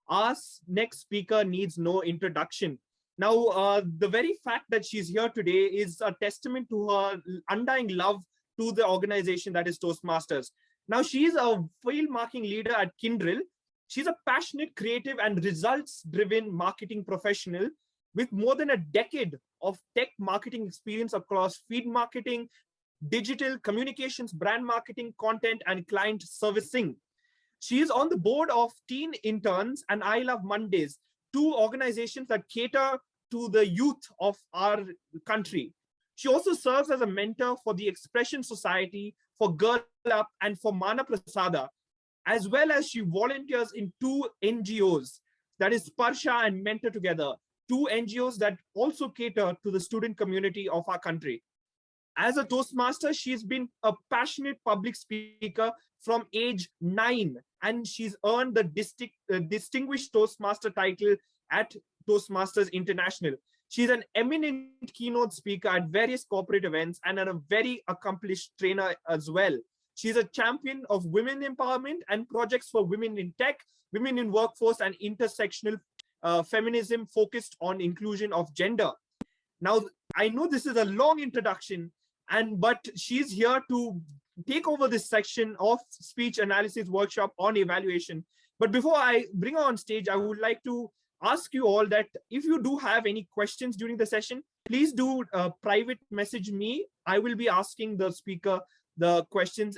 our next speaker needs no introduction. Now, the very fact that she's here today is a testament to her undying love to the organization that is Toastmasters. Now, she is a field marketing leader at Kindrel. She's a passionate, creative, and results-driven marketing professional with more than a decade of tech marketing experience across feed marketing, digital communications, brand marketing, content, and client servicing. She is on the board of Teen Interns and I Love Mondays, two organizations that cater to the youth of our country. She also serves as a mentor for the Expression Society, for Girl Up, and for Mana Prasada, as well as she volunteers in two NGOs, that is Sparsha and Mentor Together, two NGOs that also cater to the student community of our country. As a Toastmaster, she's been a passionate public speaker from age 9, and she's earned the Distinguished Toastmaster title at Toastmasters International. She's an eminent keynote speaker at various corporate events and a very accomplished trainer as well. She's a champion of women empowerment and projects for women in tech, women in workforce, and intersectional feminism focused on inclusion of gender. Now, I know this is a long introduction, but she's here to take over this section of speech analysis workshop on evaluation. But before I bring her on stage, I would like to ask you all that if you do have any questions during the session, please do private message me. I will be asking the speaker the questions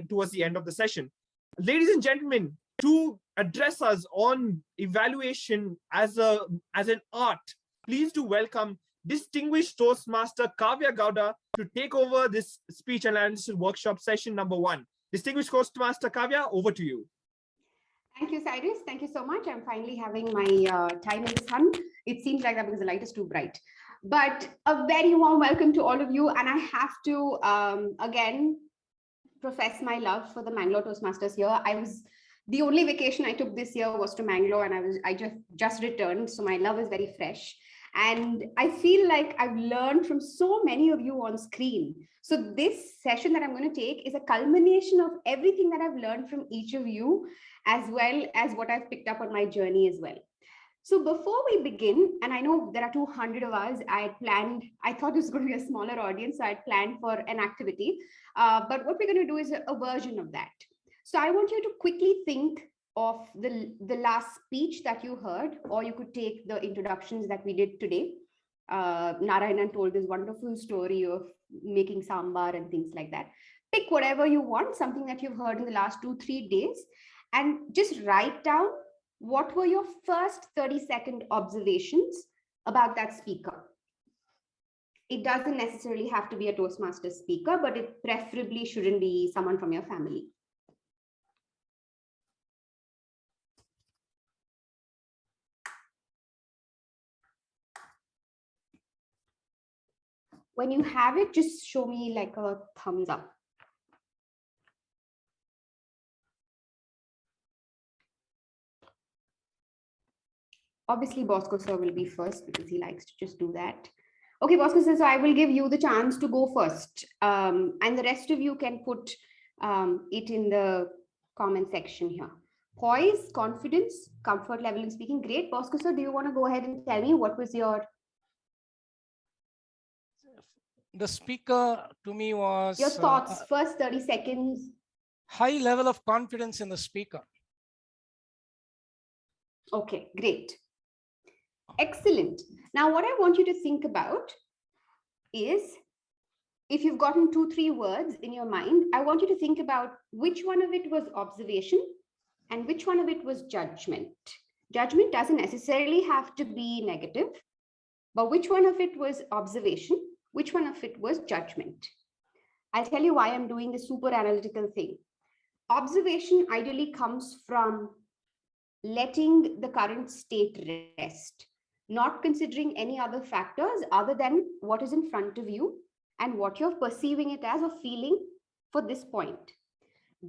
towards the end of the session. Ladies and gentlemen, to address us on evaluation as an art, please do welcome Distinguished Toastmaster Kavya Gowda to take over this speech analysis workshop session number 1. Distinguished Toastmaster Kavya, over to you. Thank you, Cyrus. Thank you so much. I'm finally having my time in the sun. It seems like that because the light is too bright. But a very warm welcome to all of you. And I have to, again, profess my love for the Mangalore Toastmasters here. The only vacation I took this year was to Mangalore, and I just returned. So my love is very fresh. And I feel like I've learned from so many of you on screen. So this session that I'm going to take is a culmination of everything that I've learned from each of you, as well as what I've picked up on my journey as well. So before we begin, and I know there are 200 of us, I thought this was going to be a smaller audience, so I planned for an activity. But what we're going to do is a version of that. So I want you to quickly think of the last speech that you heard, or you could take the introductions that we did today. Narayanan told this wonderful story of making sambar and things like that. Pick whatever you want, something that you've heard in the last 2-3 days, and just write down what were your first 30-second observations about that speaker. It doesn't necessarily have to be a Toastmaster speaker, but it preferably shouldn't be someone from your family. When you have it, just show me like a thumbs up. Obviously, Bosco sir will be first because he likes to just do that. Okay, Bosco sir, so I will give you the chance to go first. And the rest of you can put it in the comment section here. Poise, confidence, comfort level in speaking. Great. Bosco sir, do you want to go ahead and tell me what was your... The speaker to me was... Your thoughts, first 30 seconds. High level of confidence in the speaker. Okay, great. Excellent. Now, what I want you to think about is, if you've gotten 2-3 words in your mind, I want you to think about which one of it was observation and which one of it was judgment. Judgment doesn't necessarily have to be negative, but which one of it was observation? Which one of it was judgment? I'll tell you why I'm doing this super analytical thing. Observation ideally comes from letting the current state rest, not considering any other factors other than what is in front of you and what you're perceiving it as or feeling for this point.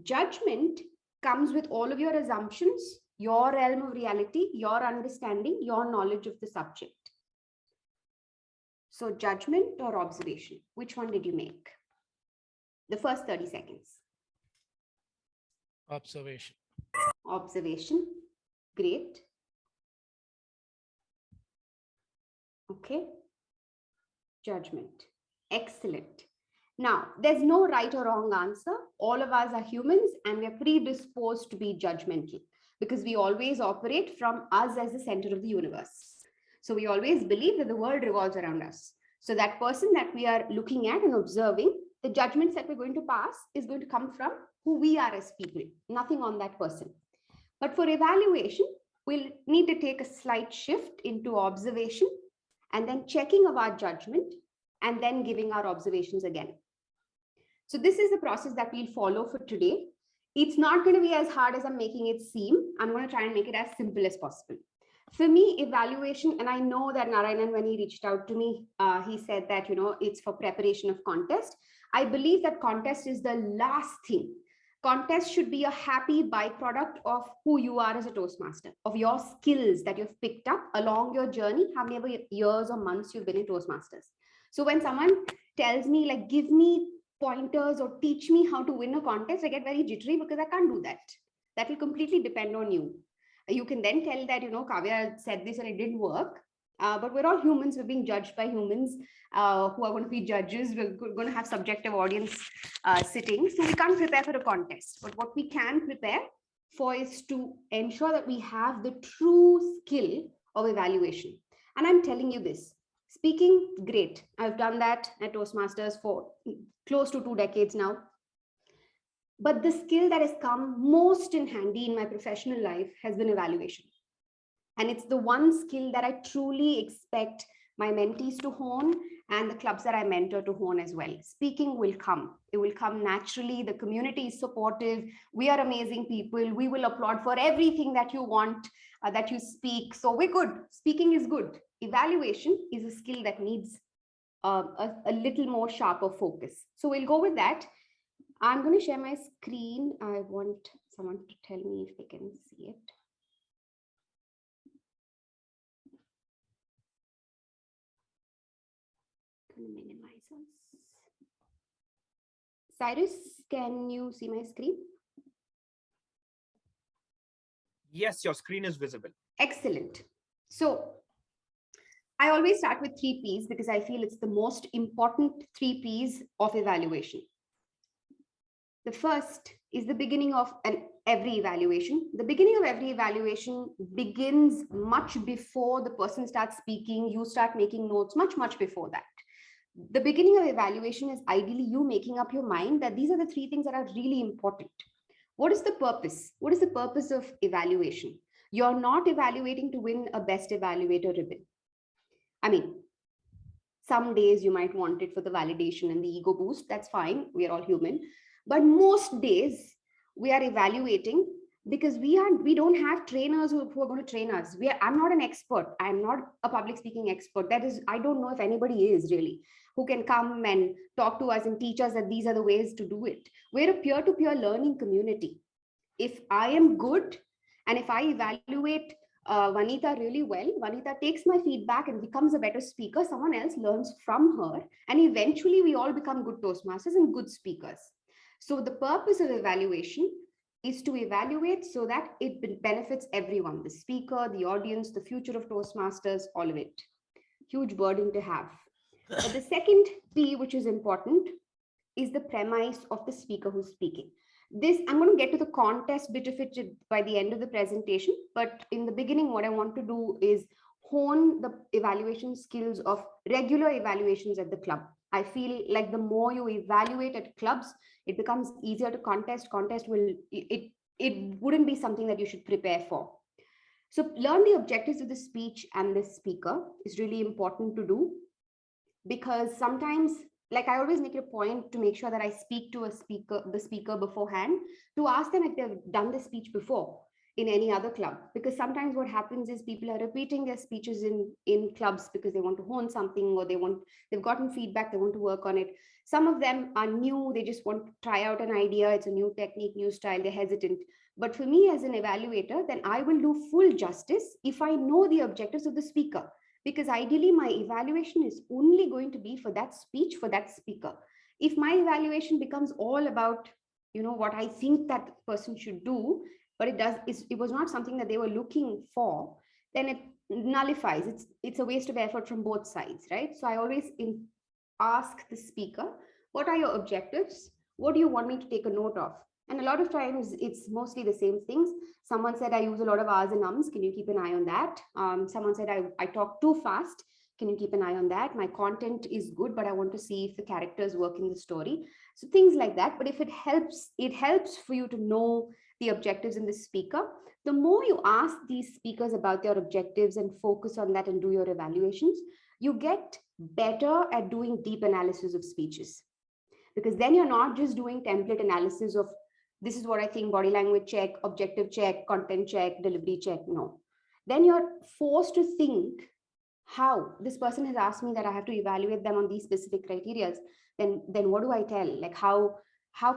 Judgment comes with all of your assumptions, your realm of reality, your understanding, your knowledge of the subject. So judgment or observation, which one did you make? The first 30 seconds. Observation. Observation. Great. Okay. Judgment. Excellent. Now, there's no right or wrong answer. All of us are humans and we're predisposed to be judgmental because we always operate from us as the center of the universe. So we always believe that the world revolves around us. So that person that we are looking at and observing, the judgments that we're going to pass is going to come from who we are as people, nothing on that person. But for evaluation, we'll need to take a slight shift into observation and then checking of our judgment and then giving our observations again. So this is the process that we'll follow for today. It's not going to be as hard as I'm making it seem. I'm going to try and make it as simple as possible. For me, evaluation, and I know that Narayanan, when he reached out to me, he said that, it's for preparation of contest. I believe that contest is the last thing. Contest should be a happy byproduct of who you are as a Toastmaster, of your skills that you've picked up along your journey, how many years or months you've been in Toastmasters. So when someone tells me, like, give me pointers or teach me how to win a contest, I get very jittery because I can't do that. That will completely depend on you. You can then tell that, Kavya said this and it didn't work. But we're all humans. We're being judged by humans who are going to be judges. We're going to have subjective audience sitting. So we can't prepare for a contest. But what we can prepare for is to ensure that we have the true skill of evaluation. And I'm telling you this. Speaking, great. I've done that at Toastmasters for close to 2 decades now. But the skill that has come most in handy in my professional life has been evaluation. And it's the one skill that I truly expect my mentees to hone and the clubs that I mentor to hone as well. Speaking will come. It will come naturally. The community is supportive. We are amazing people. We will applaud for everything that you want, that you speak. So we're good. Speaking is good. Evaluation is a skill that needs a little more sharper focus. So we'll go with that. I'm going to share my screen. I want someone to tell me if they can see it. Minimize us. Cyrus, can you see my screen? Yes, your screen is visible. Excellent. So I always start with 3 Ps because I feel it's the most important 3 Ps of evaluation. The first is the beginning of every evaluation. The beginning of every evaluation begins much before the person starts speaking. You start making notes much before that. The beginning of evaluation is ideally you making up your mind that these are the 3 things that are really important. What is the purpose? What is the purpose of evaluation? You're not evaluating to win a best evaluator ribbon. I mean, some days you might want it for the validation and the ego boost. That's fine. We are all human. But most days we are evaluating because we don't have trainers who are going to train us. I'm not an expert. I'm not a public speaking expert. That is, I don't know if anybody is really who can come and talk to us and teach us that these are the ways to do it. We're a peer-to-peer learning community. If I am good and if I evaluate Vanita really well, Vanita takes my feedback and becomes a better speaker. Someone else learns from her. And eventually we all become good Toastmasters and good speakers. So the purpose of evaluation is to evaluate so that it benefits everyone, the speaker, the audience, the future of Toastmasters, all of it. Huge burden to have. But the second P, which is important, is the premise of the speaker who's speaking. This, I'm going to get to the contest bit of it by the end of the presentation. But in the beginning, what I want to do is hone the evaluation skills of regular evaluations at the club. I feel like the more you evaluate at clubs, it becomes easier to contest. It wouldn't be something that you should prepare for. So learn the objectives of the speech and the speaker is really important to do, because sometimes, like, I always make it a point to make sure that I speak to the speaker beforehand to ask them if they've done the speech before in any other club. Because sometimes what happens is people are repeating their speeches in clubs because they want to hone something, or they've gotten feedback, they want to work on it. Some of them are new, they just want to try out an idea, it's a new technique, new style, they're hesitant. But for me as an evaluator, then I will do full justice if I know the objectives of the speaker. Because ideally my evaluation is only going to be for that speech, for that speaker. If my evaluation becomes all about, what I think that person should do, but it was not something that they were looking for, then nullifies. It's a waste of effort from both sides, right? So I always ask the speaker, what are your objectives? What do you want me to take a note of? And a lot of times it's mostly the same things. Someone said, I use a lot of R's and ums. Can you keep an eye on that? Someone said, I talk too fast. Can you keep an eye on that? My content is good, but I want to see if the characters work in the story. So things like that. But if it helps for you to know the objectives in the speaker. The more you ask these speakers about their objectives and focus on that and do your evaluations, you get better at doing deep analysis of speeches. Because then you're not just doing template analysis of this is what I think, body language check, objective check, content check, delivery check. No. Then you're forced to think how this person has asked me that I have to evaluate them on these specific criteria. Then what do I tell? Like how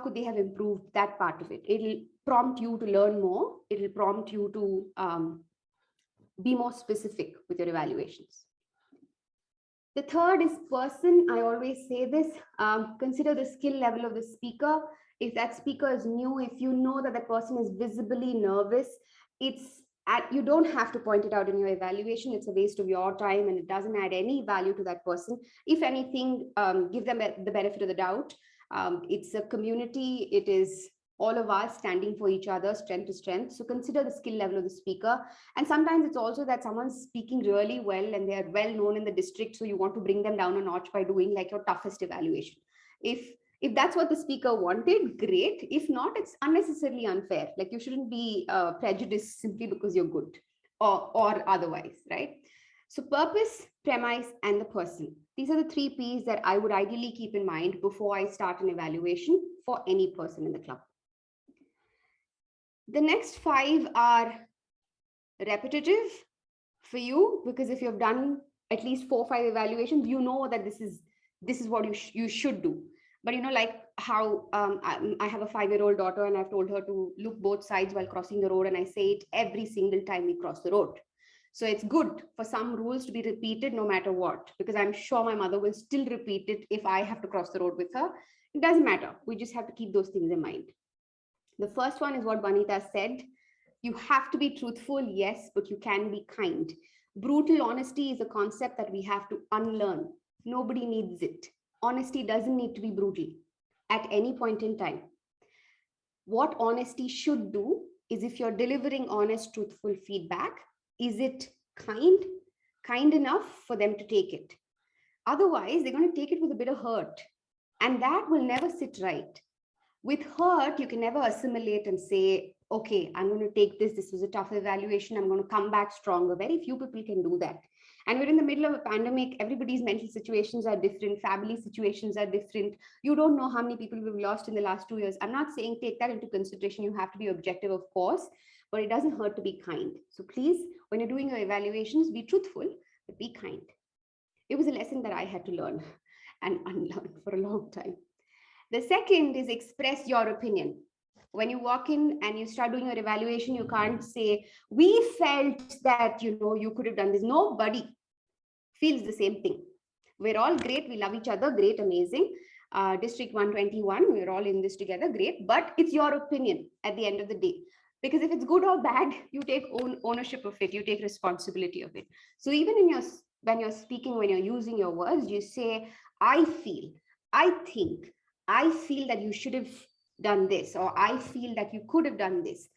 could they have improved that part of it? It'll prompt you to learn more. It'll prompt you to be more specific with your evaluations. The third is person. I always say this, consider the skill level of the speaker. If that speaker is new, if you know that the person is visibly nervous, you don't have to point it out in your evaluation. It's a waste of your time and it doesn't add any value to that person. If anything, give them the benefit of the doubt. It's a community. It is all of us standing for each other, strength to strength. So consider the skill level of the speaker. And sometimes it's also that someone's speaking really well and they're well known in the district. So you want to bring them down a notch by doing like your toughest evaluation. If that's what the speaker wanted, great. If not, it's unnecessarily unfair. Like you shouldn't be prejudiced simply because you're good or otherwise, right? So purpose, premise, and the person. These are the 3 P's that I would ideally keep in mind before I start an evaluation for any person in the club. The next 5 are repetitive for you, because if you've done at least 4 or 5 evaluations, you know that this is what you should do. But you know, like how I have a 5-year-old daughter and I've told her to look both sides while crossing the road, and I say it every single time we cross the road. So it's good for some rules to be repeated no matter what, because I'm sure my mother will still repeat it if I have to cross the road with her. It doesn't matter. We just have to keep those things in mind. The first one is what Vanita said. You have to be truthful, yes, but you can be kind. Brutal honesty is a concept that we have to unlearn. Nobody needs it. Honesty doesn't need to be brutal at any point in time. What honesty should do is, if you're delivering honest, truthful feedback, is it kind enough for them to take it? Otherwise, they're going to take it with a bit of hurt, and that will never sit right. With hurt, you can never assimilate and say, okay, I'm going to take this. This was a tough evaluation. I'm going to come back stronger. Very few people can do that. And we're in the middle of a pandemic. Everybody's mental situations are different. Family situations are different. You don't know how many people we've lost in the last 2 years. I'm not saying take that into consideration. You have to be objective, of course, but it doesn't hurt to be kind. So please, when you're doing your evaluations, be truthful, but be kind. It was a lesson that I had to learn and unlearn for a long time. The second is express your opinion. When you walk in and you start doing your evaluation, you can't say, we felt that, you could have done this. Nobody feels the same thing. We're all great. We love each other. Great, amazing. District 121, we're all in this together. Great. But it's your opinion at the end of the day. Because if it's good or bad, you take ownership of it. You take responsibility of it. So even when you're speaking, when you're using your words, you say, I feel, I think, I feel that you should have done this, or I feel that you could have done this.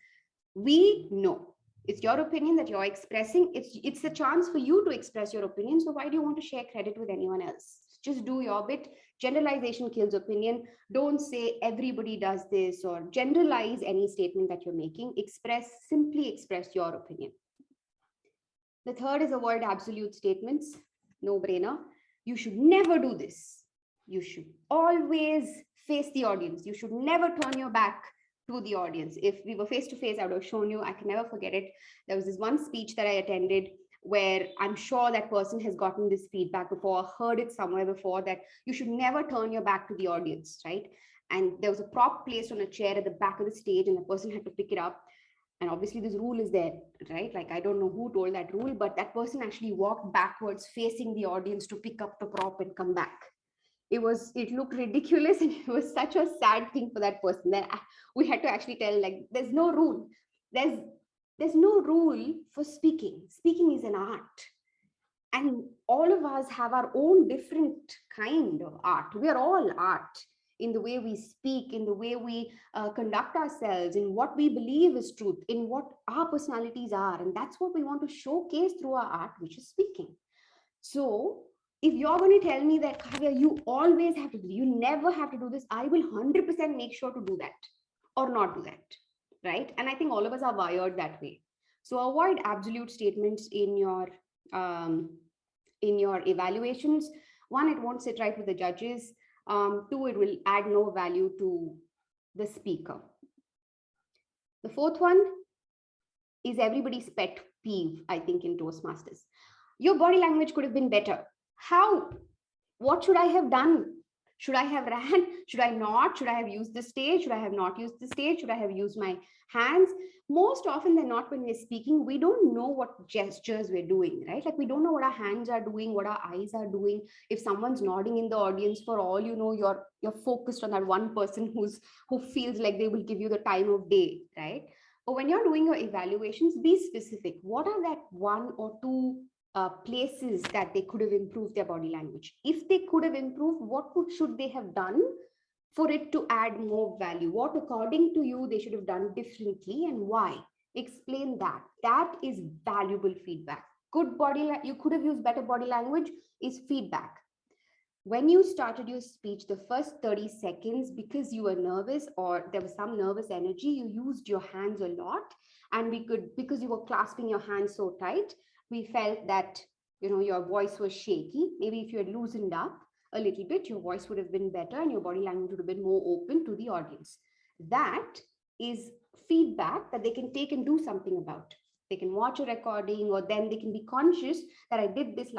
We know it's your opinion that you're expressing. It's a chance for you to express your opinion. So why do you want to share credit with anyone else? Just do your bit. Generalization kills opinion. Don't say everybody does this or generalize any statement that you're making. Simply express your opinion. The third is avoid absolute statements. No brainer. You should never do this. You should always face the audience. You should never turn your back to the audience. If we were face to face, I would have shown you. I can never forget it. There was this one speech that I attended where I'm sure that person has gotten this feedback before, heard it somewhere before, that you should never turn your back to the audience, right? And there was a prop placed on a chair at the back of the stage and the person had to pick it up. And obviously this rule is there, right? Like, I don't know who told that rule, but that person actually walked backwards facing the audience to pick up the prop and come back. It looked ridiculous, and it was such a sad thing for that person that we had to actually tell, like, there's no rule. There's no rule for speaking. Speaking is an art. And all of us have our own different kind of art. We are all art in the way we speak, in the way we conduct ourselves, in what we believe is truth, in what our personalities are. And that's what we want to showcase through our art, which is speaking. So if you're going to tell me that, Kavya, you always have to do, you never have to do this, I will 100% make sure to do that or not do that, right? And I think all of us are wired that way. So avoid absolute statements in your evaluations. One, it won't sit right with the judges. Two, it will add no value to the speaker. The fourth one is everybody's pet peeve, I think, in Toastmasters. Your body language could have been better. How? What should I have done? Should I have ran? Should I not? Should I have used the stage? Should I have not used the stage? Should I have used my hands? Most often than not, when we're speaking, we don't know what gestures we're doing, right? Like we don't know what our hands are doing, what our eyes are doing. If someone's nodding in the audience, for all you know, you're focused on that one person who feels like they will give you the time of day, right? But when you're doing your evaluations, be specific. What are that one or two places that they could have improved their body language? If they could have improved, should they have done for it to add more value? What, according to you, they should have done differently and why? Explain that. That is valuable feedback. Good body, you could have used better body language is feedback. When you started your speech, the first 30 seconds, because you were nervous or there was some nervous energy, you used your hands a lot. And because you were clasping your hands so tight, we felt that, your voice was shaky. Maybe if you had loosened up a little bit, your voice would have been better and your body language would have been more open to the audience. That is feedback that they can take and do something about. They can watch a recording, or then they can be conscious that I did this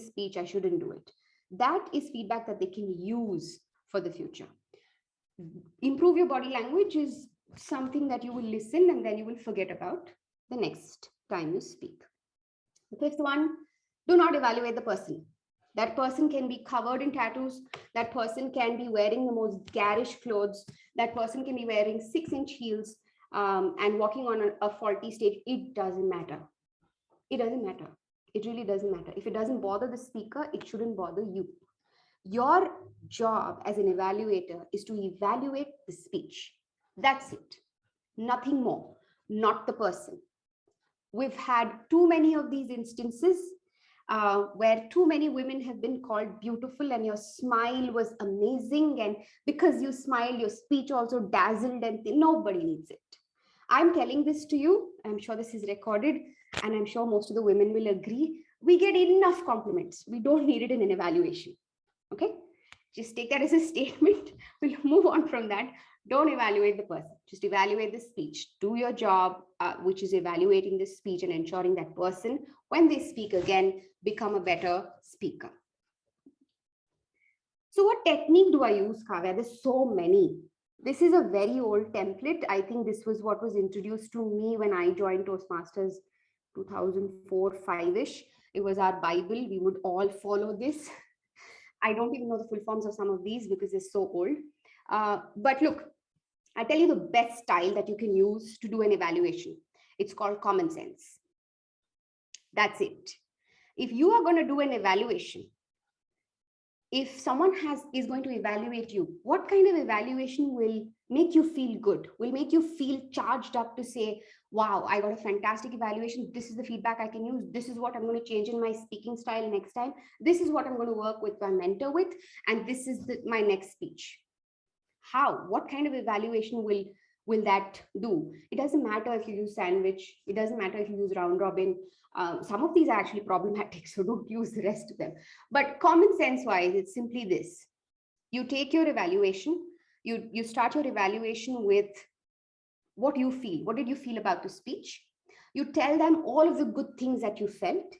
speech, I shouldn't do it. That is feedback that they can use for the future. Improve your body language is something that you will listen and then you will forget about the next time you speak. The fifth one, do not evaluate the person. That person can be covered in tattoos. That person can be wearing the most garish clothes. That person can be wearing 6-inch heels and walking on a faulty stage. It doesn't matter. It doesn't matter. It really doesn't matter. If it doesn't bother the speaker, it shouldn't bother you. Your job as an evaluator is to evaluate the speech. That's it. Nothing more, not the person. We've had too many of these instances where too many women have been called beautiful and your smile was amazing. And because you smiled, your speech also dazzled, and nobody needs it. I'm telling this to you. I'm sure this is recorded and I'm sure most of the women will agree. We get enough compliments. We don't need it in an evaluation. Okay, just take that as a statement. We'll move on from that. Don't evaluate the person, just evaluate the speech. Do your job, which is evaluating the speech and ensuring that person, when they speak again, become a better speaker. So what technique do I use, Kavya? There's so many. This is a very old template. I think this was what was introduced to me when I joined Toastmasters 2004-5-ish. It was our Bible. We would all follow this. I don't even know the full forms of some of these because they're so old. But look, I tell you the best style that you can use to do an evaluation. It's called common sense. That's it. If you are going to do an evaluation, if someone is going to evaluate you, what kind of evaluation will make you feel good, will make you feel charged up to say, wow, I got a fantastic evaluation. This is the feedback I can use. This is what I'm going to change in my speaking style next time. This is what I'm going to work with my mentor with. And this is my next speech. How? What kind of evaluation will that do? It doesn't matter if you use sandwich. It doesn't matter if you use round robin. Some of these are actually problematic, so don't use the rest of them. But common sense wise, it's simply this. You take your evaluation, you start your evaluation with what you feel. What did you feel about the speech? You tell them all of the good things that you felt.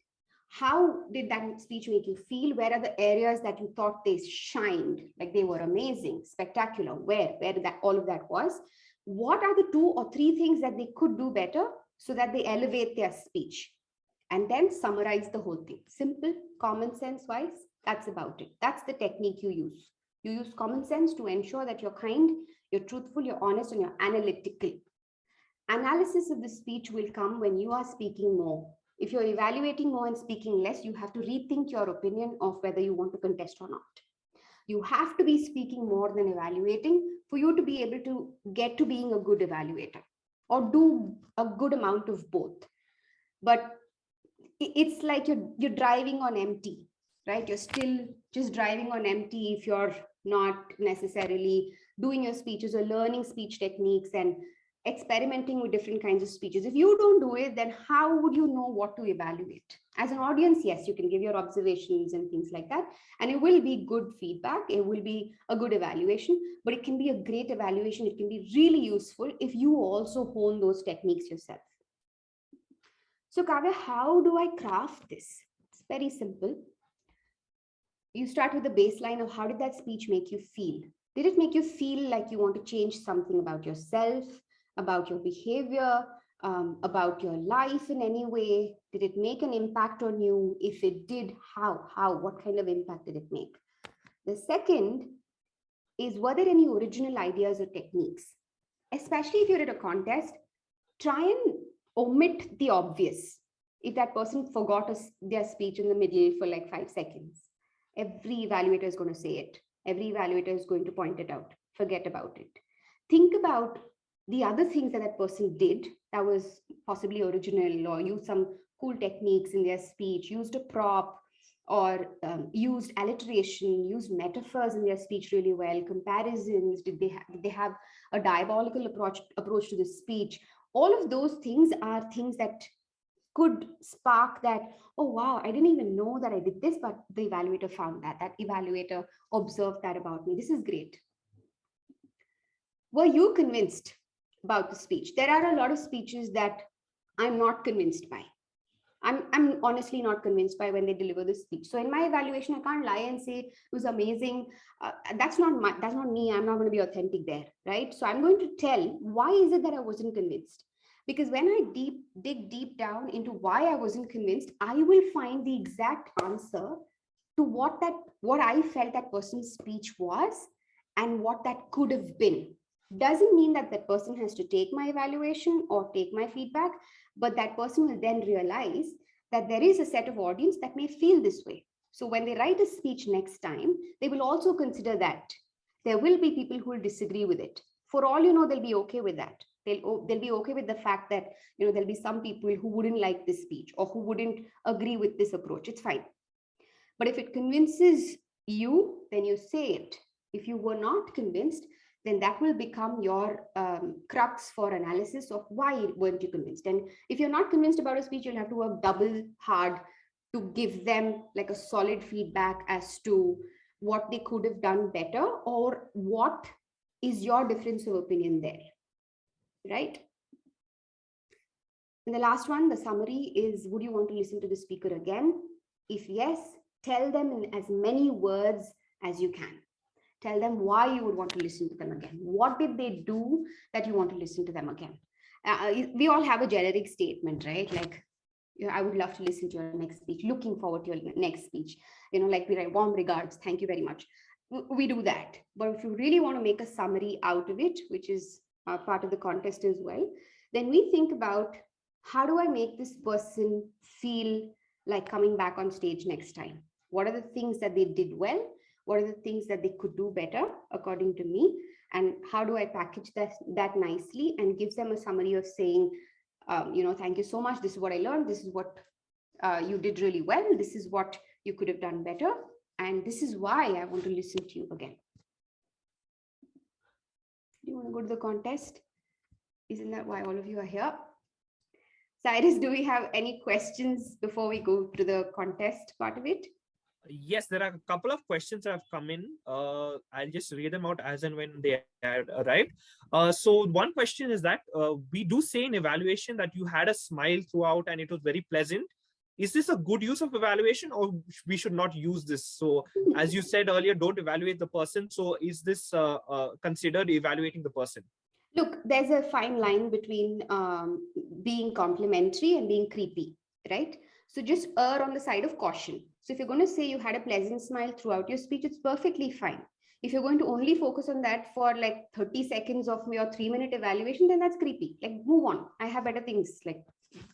How did that speech make you feel? Where are the areas that you thought they shined, like they were amazing, spectacular? Where that all of that was? What are the 2 or 3 things that they could do better so that they elevate their speech? And then summarize the whole thing. Simple, common sense wise, that's about it. That's the technique you use. You use common sense to ensure that you're kind, you're truthful, you're honest, and you're analytical. Analysis of the speech will come when you are speaking more. If you're evaluating more and speaking less, you have to rethink your opinion of whether you want to contest or not. You have to be speaking more than evaluating for you to be able to get to being a good evaluator or do a good amount of both. But it's like you're driving on empty, right? You're still just driving on empty if you're not necessarily doing your speeches or learning speech techniques and experimenting with different kinds of speeches. If you don't do it, then how would you know what to evaluate? As an audience, yes, you can give your observations and things like that, and it will be good feedback. It will be a good evaluation, but it can be a great evaluation. It can be really useful if you also hone those techniques yourself. So Kavya, how do I craft this? It's very simple. You start with the baseline of how did that speech make you feel? Did it make you feel like you want to change something about yourself, about your behavior, about your life in any way? Did it make an impact on you? If it did, how, what kind of impact did it make? The second is, were there any original ideas or techniques? Especially if you're at a contest, try and omit the obvious. If that person forgot their speech in the middle for like 5 seconds, every evaluator is going to say it. Every evaluator is going to point it out. Forget about it. Think about the other things that person did that was possibly original, or used some cool techniques in their speech, used a prop, or used alliteration, used metaphors in their speech really well, comparisons, did they have a diabolical approach to the speech? All of those things are things that could spark that, oh wow, I didn't even know that I did this, but the evaluator found that evaluator observed that about me. This is great. Were you convinced about the speech? There are a lot of speeches that I'm not convinced by. I'm honestly not convinced by when they deliver the speech. So in my evaluation, I can't lie and say it was amazing. That's not me. I'm not going to be authentic there, right? So I'm going to tell why is it that I wasn't convinced. Because when I dig deep down into why I wasn't convinced, I will find the exact answer to what I felt that person's speech was and what that could have been. Doesn't mean that that person has to take my evaluation or take my feedback, but that person will then realize that there is a set of audience that may feel this way. So when they write a speech next time, they will also consider that there will be people who will disagree with it. For all you know, they'll be okay with that. They'll be okay with the fact that, you know, there'll be some people who wouldn't like this speech or who wouldn't agree with this approach. It's fine. But if it convinces you, then you say it. If you were not convinced, then that will become your crux for analysis of why weren't you convinced. And if you're not convinced about a speech, you'll have to work double hard to give them like a solid feedback as to what they could have done better or what is your difference of opinion there, right? And the last one, the summary is, would you want to listen to the speaker again? If yes, tell them in as many words as you can. Tell them why you would want to listen to them again. What did they do that you want to listen to them again? We all have a generic statement, right? Like, you know, I would love to listen to your next speech. Looking forward to your next speech. You know, like we write warm regards. Thank you very much. We do that. But if you really want to make a summary out of it, which is part of the contest as well, then we think about, how do I make this person feel like coming back on stage next time? What are the things that they did well? What are the things that they could do better, according to me? And how do I package that nicely and give them a summary of saying, you know, thank you so much. This is what I learned. This is what you did really well. This is what you could have done better. And this is why I want to listen to you again. Do you want to go to the contest? Isn't that why all of you are here? Cyrus, do we have any questions before we go to the contest part of it? Yes, there are a couple of questions that have come in. I'll just read them out as and when they had arrived. So one question is that we do say in evaluation that you had a smile throughout and it was very pleasant. Is this a good use of evaluation, or we should not use this? So as you said earlier, don't evaluate the person. So is this considered evaluating the person? Look, there's a fine line between being complimentary and being creepy, right? So just err on the side of caution. So if you're going to say you had a pleasant smile throughout your speech, it's perfectly fine. If you're going to only focus on that for like 30 seconds of your 3-minute evaluation, then that's creepy. Like, move on. I have better things. Like,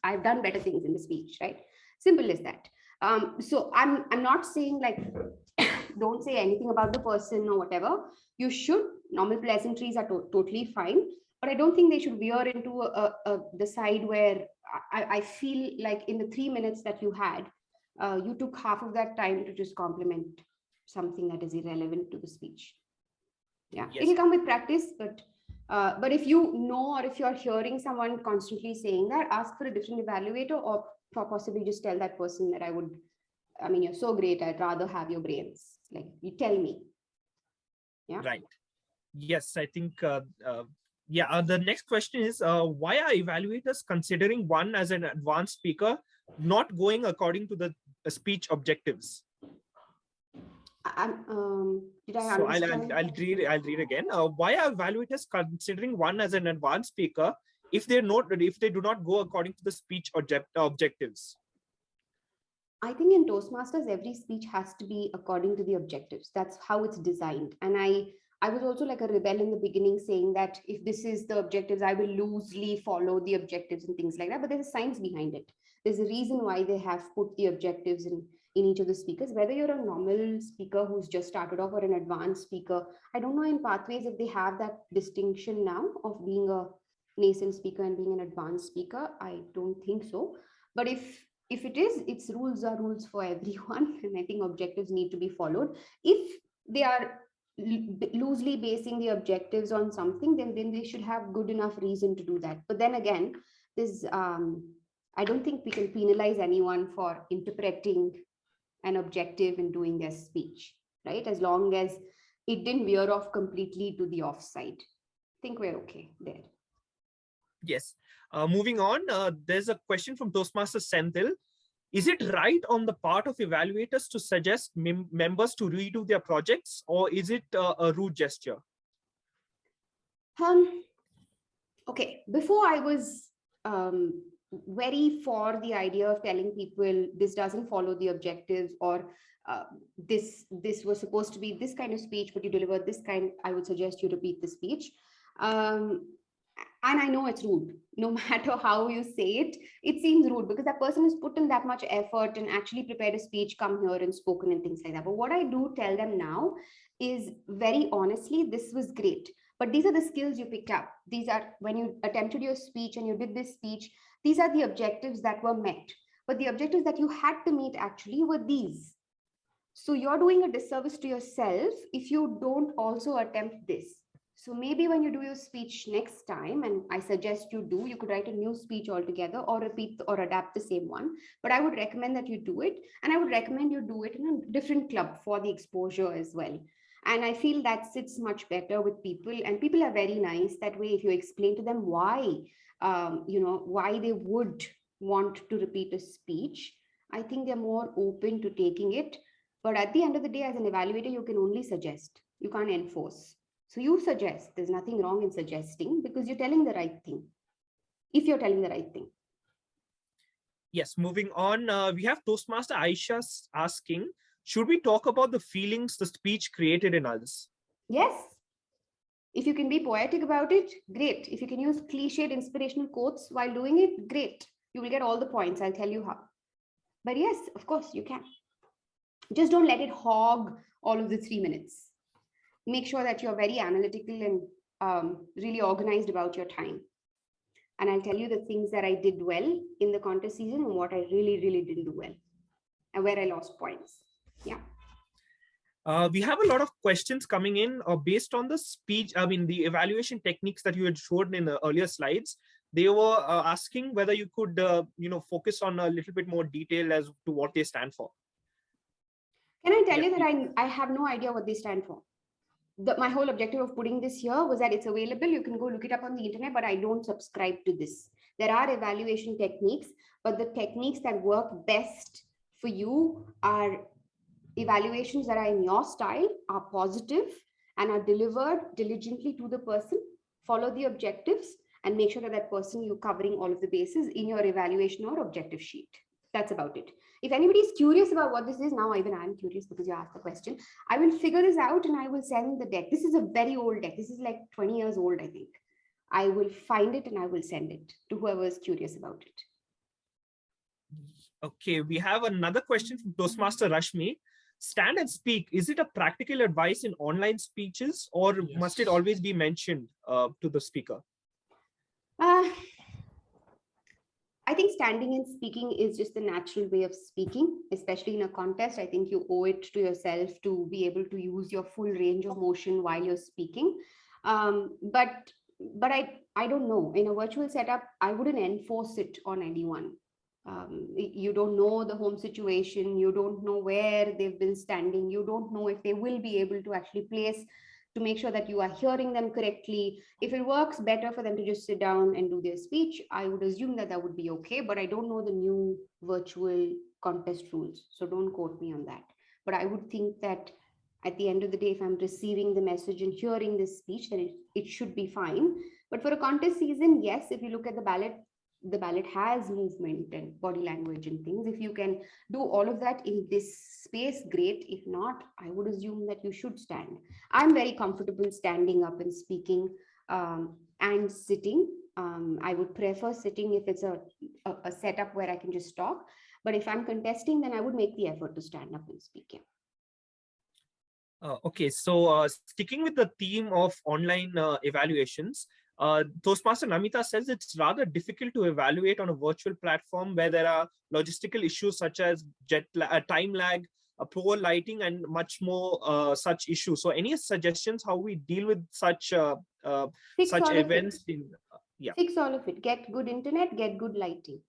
I've done better things in the speech, right? Simple as that. So I'm not saying like don't say anything about the person or whatever. You should. Normal pleasantries are totally fine, but I don't think they should veer into the side where I feel like in the 3 minutes that you had, you took half of that time to just compliment something that is irrelevant to the speech. Yeah, Yes. it'll come with practice, but if you know, or if you're hearing someone constantly saying that, ask for a different evaluator, or possibly just tell that person that I mean, you're so great, I'd rather have your brains. Like, you tell me. Yeah. Right. Yes, I think, the next question is, why are evaluators considering one as an advanced speaker, not going according to the speech objectives? Did I So understand? I'll read again. Why are evaluators considering one as an advanced speaker if they do not go according to the speech objectives? I think in Toastmasters, every speech has to be according to the objectives. That's how it's designed. And I was also like a rebel in the beginning, saying that if this is the objectives, I will loosely follow the objectives and things like that. But there's a science behind it. There's a reason why they have put the objectives in each of the speakers. Whether you're a normal speaker who's just started off or an advanced speaker, I don't know in Pathways if they have that distinction now of being a nascent speaker and being an advanced speaker. I don't think so. But if it is, its rules are rules for everyone, and I think objectives need to be followed. If they are loosely basing the objectives on something, then they should have good enough reason to do that. But then again, I don't think we can penalize anyone for interpreting an objective and doing their speech, right? As long as it didn't veer off completely to the offside. I think we're okay there. Yes. Moving on, there's a question from Toastmaster Senthil. Is it right on the part of evaluators to suggest members to redo their projects, or is it a rude gesture? Okay, before I was very for the idea of telling people this doesn't follow the objectives, or this was supposed to be this kind of speech, but you delivered this kind, I would suggest you repeat the speech. And I know it's rude. No matter how you say it, it seems rude because that person has put in that much effort and actually prepared a speech, come here and spoken and things like that. But what I do tell them now is, very honestly, this was great. But these are the skills you picked up. These are, when you attempted your speech and you did this speech, these are the objectives that were met. But the objectives that you had to meet actually were these. So you're doing a disservice to yourself if you don't also attempt this. So maybe when you do your speech next time, and I suggest you do, you could write a new speech altogether or repeat or adapt the same one. But I would recommend that you do it. And I would recommend you do it in a different club for the exposure as well. And I feel that sits much better with people, and people are very nice that way. If you explain to them why, why they would want to repeat a speech, I think they're more open to taking it. But at the end of the day, as an evaluator, you can only suggest. You can't enforce. So you suggest. There's nothing wrong in suggesting because you're telling the right thing. If you're telling the right thing. Yes, moving on, we have Toastmaster Aisha asking, should we talk about the feelings the speech created in us? Yes. If you can be poetic about it, great. If you can use cliched inspirational quotes while doing it, great. You will get all the points. I'll tell you how. But yes, of course you can. Just don't let it hog all of the 3 minutes. Make sure that you're very analytical and really organized about your time. And I'll tell you the things that I did well in the contest season and what I really, really didn't do well and where I lost points. Yeah. We have a lot of questions coming in based on the speech. I mean, the evaluation techniques that you had showed in the earlier slides. They were asking whether you could, focus on a little bit more detail as to what they stand for. Can I tell you that I have no idea what they stand for? My whole objective of putting this here was that it's available. You can go look it up on the internet, but I don't subscribe to this. There are evaluation techniques, but the techniques that work best for you are evaluations that are in your style, are positive, and are delivered diligently to the person. Follow the objectives and make sure that that person, you're covering all of the bases in your evaluation or objective sheet. That's about it. If anybody is curious about what this is, now even I'm curious because you asked the question. I will figure this out and I will send the deck. This is a very old deck. This is like 20 years old, I think. I will find it and I will send it to whoever is curious about it. Okay, we have another question from Toastmaster Rashmi. Stand and speak. Is it a practical advice in online speeches, or must it always be mentioned to the speaker? I think standing and speaking is just the natural way of speaking, especially in a contest. I think you owe it to yourself to be able to use your full range of motion while you're speaking. But I don't know. In a virtual setup, I wouldn't enforce it on anyone. You don't know the home situation. You don't know where they've been standing. You don't know if they will be able to actually place to make sure that you are hearing them correctly. If it works better for them to just sit down and do their speech, I would assume that that would be okay, but I don't know the new virtual contest rules, so don't quote me on that. But I would think that at the end of the day, if I'm receiving the message and hearing this speech, then it should be fine. But for a contest season, yes, if you look at the ballot has movement and body language and things. If you can do all of that in this space, great. If not, I would assume that you should stand. I'm very comfortable standing up and speaking and sitting. I would prefer sitting if it's a setup where I can just talk. But if I'm contesting, then I would make the effort to stand up and speak. Okay, so sticking with the theme of online evaluations, Toastmaster Namita says it's rather difficult to evaluate on a virtual platform where there are logistical issues such as time lag, poor lighting, and much more such issues. So, any suggestions how we deal with such events? Fix all of it. Get good internet, get good lighting.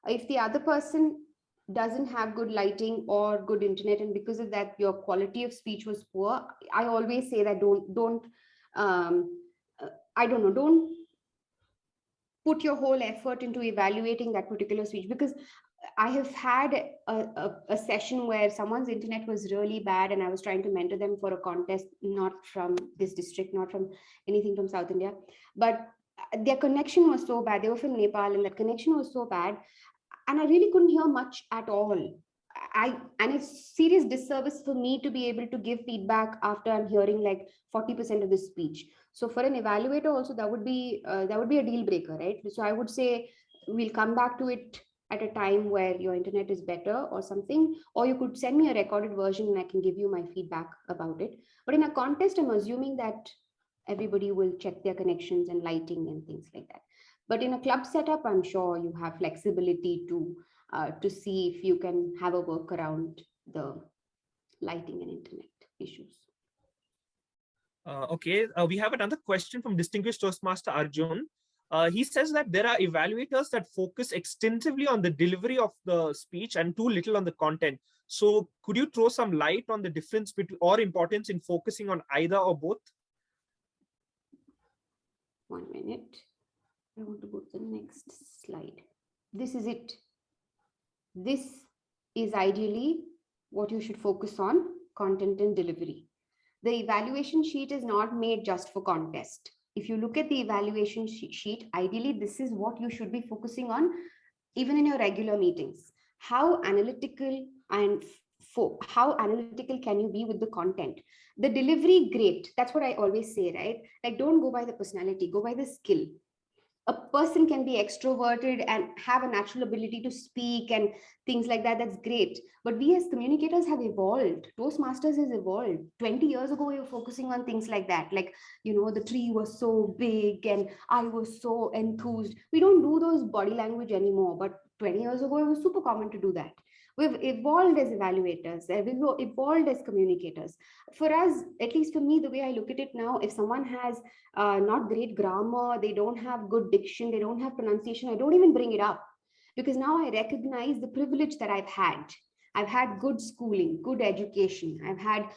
If the other person doesn't have good lighting or good internet, and because of that your quality of speech was poor, I always say that don't put your whole effort into evaluating that particular speech, because I have had a session where someone's internet was really bad and I was trying to mentor them for a contest, not from this district, not from anything from South India, but their connection was so bad. They were from Nepal and that connection was so bad and I really couldn't hear much at all. And it's serious disservice for me to be able to give feedback after I'm hearing like 40% of the speech. So for an evaluator also, that would be a deal breaker, right? So I would say we'll come back to it at a time where your internet is better or something, or you could send me a recorded version and I can give you my feedback about it. But in a contest, I'm assuming that everybody will check their connections and lighting and things like that. But in a club setup, I'm sure you have flexibility to see if you can have a work around the lighting and internet issues. Okay, we have another question from distinguished Toastmaster Arjun. He says that there are evaluators that focus extensively on the delivery of the speech and too little on the content. So could you throw some light on the difference between or importance in focusing on either or both? 1 minute. I want to go to the next slide. This is it. This is ideally what you should focus on, content and delivery. The evaluation sheet is not made just for contest. If you look at the evaluation sheet, ideally, this is what you should be focusing on, even in your regular meetings. How analytical can you be with the content? The delivery, great. That's what I always say, right? Like, don't go by the personality, go by the skill. A person can be extroverted and have a natural ability to speak and things like that. That's great. But we as communicators have evolved. Toastmasters has evolved. 20 years ago, we were focusing on things like that. Like, the tree was so big and I was so enthused. We don't do those body language anymore. But 20 years ago, it was super common to do that. We've evolved as evaluators. We've evolved as communicators. For us, at least for me, the way I look at it now, if someone has not great grammar, they don't have good diction, they don't have pronunciation, I don't even bring it up, because now I recognize the privilege that I've had. I've had good schooling, good education. I've had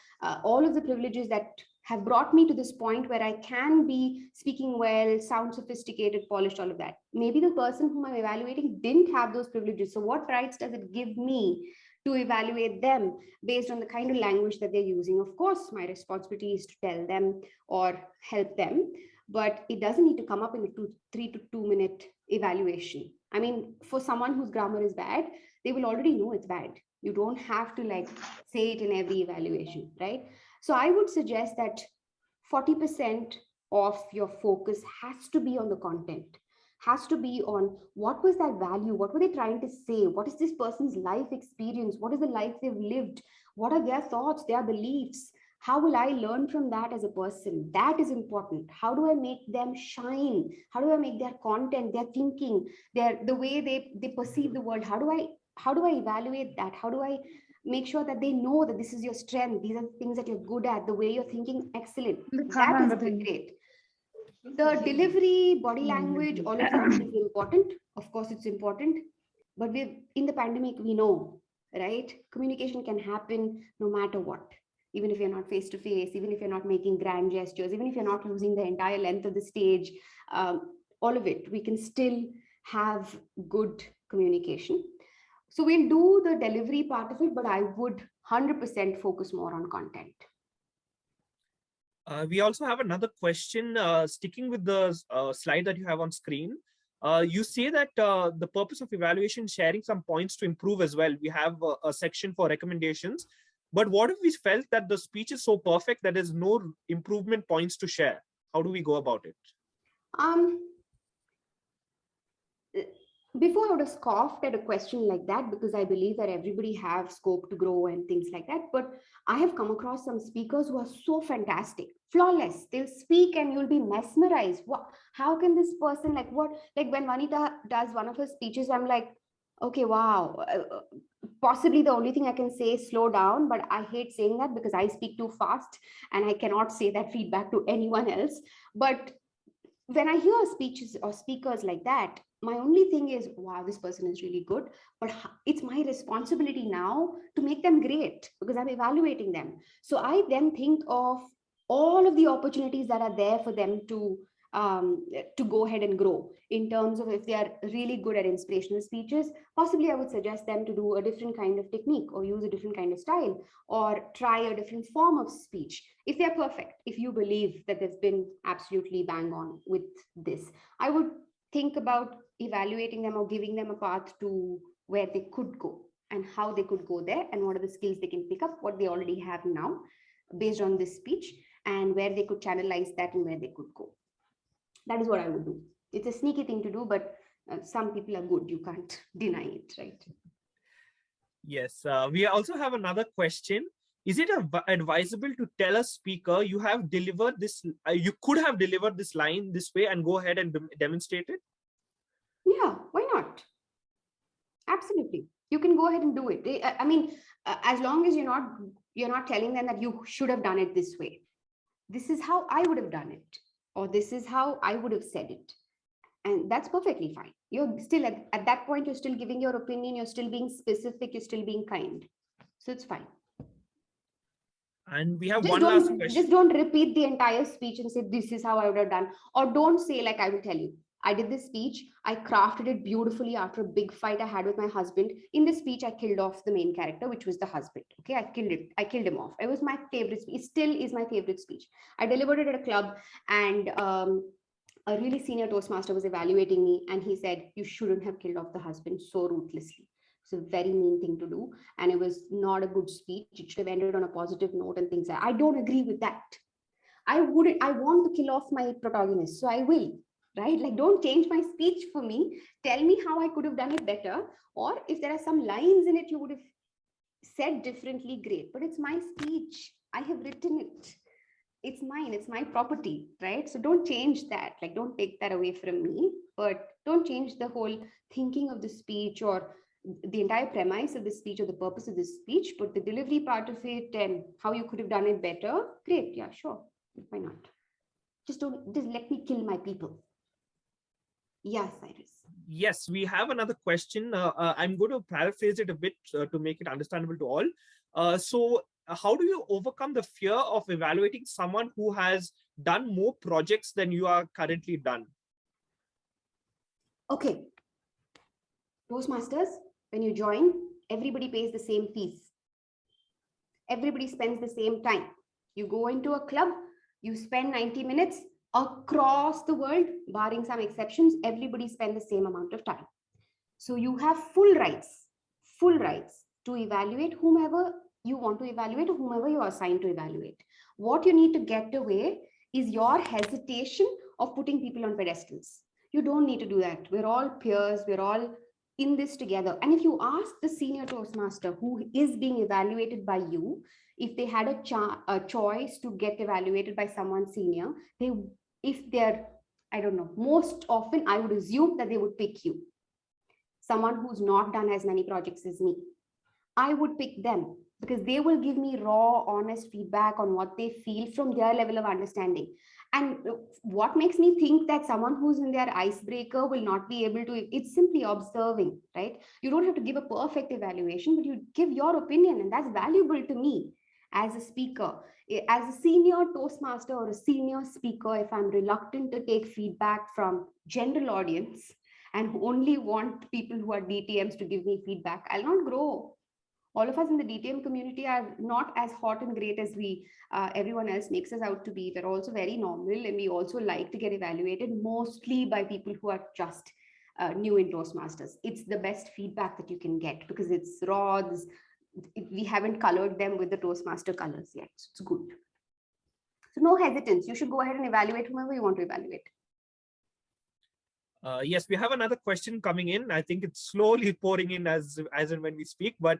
all of the privileges that have brought me to this point where I can be speaking well, sound sophisticated, polished, all of that. Maybe the person whom I'm evaluating didn't have those privileges. So what rights does it give me to evaluate them based on the kind of language that they're using? Of course, my responsibility is to tell them or help them. but it doesn't need to come up in a 3 to 2 minute evaluation. I mean, for someone whose grammar is bad, they will already know it's bad. You don't have to like say it in every evaluation, right? So I would suggest that 40% of your focus has to be on the content, has to be on what was that value, what were they trying to say, what is this person's life experience, what is the life they've lived, what are their thoughts, their beliefs, how will I learn from that as a person? That is important. How do I make them shine? How do I make their content, their thinking, the way they perceive the world? How do I evaluate that? How do I make sure that they know that this is your strength, these are the things that you're good at, the way you're thinking, excellent. That is great. The delivery, body language, all of that is important. Of course, it's important. But in the pandemic, we know, right? Communication can happen no matter what. Even if you're not face to face, even if you're not making grand gestures, even if you're not using the entire length of the stage, all of it, we can still have good communication. So we'll do the delivery part of it, but I would 100% focus more on content. We also have another question, sticking with the slide that you have on screen. You say that the purpose of evaluation is sharing some points to improve as well. We have a section for recommendations. But what if we felt that the speech is so perfect that there's no improvement points to share? How do we go about it? Before, I would have scoffed at a question like that because I believe that everybody have scope to grow and things like that. But I have come across some speakers who are so fantastic, flawless. They'll speak and you'll be mesmerized. What? How can this person, like what? Like when Vanita does one of her speeches, I'm like, okay, wow. Possibly the only thing I can say is slow down, but I hate saying that because I speak too fast and I cannot say that feedback to anyone else. But when I hear speeches or speakers like that, my only thing is, wow, this person is really good, but it's my responsibility now to make them great because I'm evaluating them. So I then think of all of the opportunities that are there for them to go ahead and grow in terms of if they are really good at inspirational speeches. Possibly I would suggest them to do a different kind of technique or use a different kind of style or try a different form of speech. If they're perfect, if you believe that they've been absolutely bang on with this, I would think about evaluating them or giving them a path to where they could go and how they could go there and what are the skills they can pick up, what they already have now based on this speech and where they could channelize that and where they could go. That is what I would do. It's a sneaky thing to do, but some people are good. You can't deny it, right? Yes. We also have another question. Is it advisable to tell a speaker you have delivered this, you could have delivered this line this way and go ahead and demonstrate it? Yeah, why not? Absolutely. You can go ahead and do it. I mean, as long as you're not telling them that you should have done it this way. This is how I would have done it, or this is how I would have said it. And that's perfectly fine. You're still at that point, you're still giving your opinion, you're still being specific, you're still being kind. So it's fine. And we have one last question. Just don't repeat the entire speech and say, this is how I would have done. Or don't say, like, I will tell you, I did this speech, I crafted it beautifully after a big fight I had with my husband. In this speech, I killed off the main character, which was the husband. Okay, I killed him off. It was my favorite speech. It still is my favorite speech. I delivered it at a club and a really senior Toastmaster was evaluating me and he said, you shouldn't have killed off the husband so ruthlessly. It's a very mean thing to do. And it was not a good speech. It should have ended on a positive note and things like that. I don't agree with that. I want to kill off my protagonist. So I will, right? Like, don't change my speech for me. Tell me how I could have done it better. Or if there are some lines in it you would have said differently, great. But it's my speech. I have written it. It's mine, it's my property, right? So don't change that. Like, don't take that away from me, but don't change the whole thinking of the speech or the entire premise of the speech or the purpose of the speech, but the delivery part of it and how you could have done it better. Great. Yeah, sure. Why not? Just let me kill my people. Yes, Cyrus. Yes, we have another question. I'm going to paraphrase it a bit to make it understandable to all. So how do you overcome the fear of evaluating someone who has done more projects than you are currently done? Okay. Toastmasters, when you join, everybody pays the same fees. Everybody spends the same time. You go into a club, you spend 90 minutes, across the world, barring some exceptions, everybody spend the same amount of time. So you have full rights to evaluate whomever you want to evaluate or whomever you are assigned to evaluate. What you need to get away is your hesitation of putting people on pedestals. You don't need to do that. We're all peers. We're all in this together. And if you ask the senior Toastmaster who is being evaluated by you, if they had a choice to get evaluated by someone senior, I don't know, most often I would assume that they would pick you. Someone who's not done as many projects as me, I would pick them because they will give me raw, honest feedback on what they feel from their level of understanding. And what makes me think that someone who's in their icebreaker will not be able to, it's simply observing, right? You don't have to give a perfect evaluation, but you give your opinion, and that's valuable to me as a speaker. As a senior Toastmaster or a senior speaker, if I'm reluctant to take feedback from general audience and only want people who are DTMs to give me feedback, I'll not grow. All of us in the DTM community are not as hot and great as everyone else makes us out to be. We're also very normal, and we also like to get evaluated mostly by people who are just new in Toastmasters. It's the best feedback that you can get because it's raw. We haven't colored them with the Toastmaster colors yet. So it's good. So no hesitance. You should go ahead and evaluate whomever you want to evaluate. Yes, we have another question coming in. I think it's slowly pouring in as and when we speak, but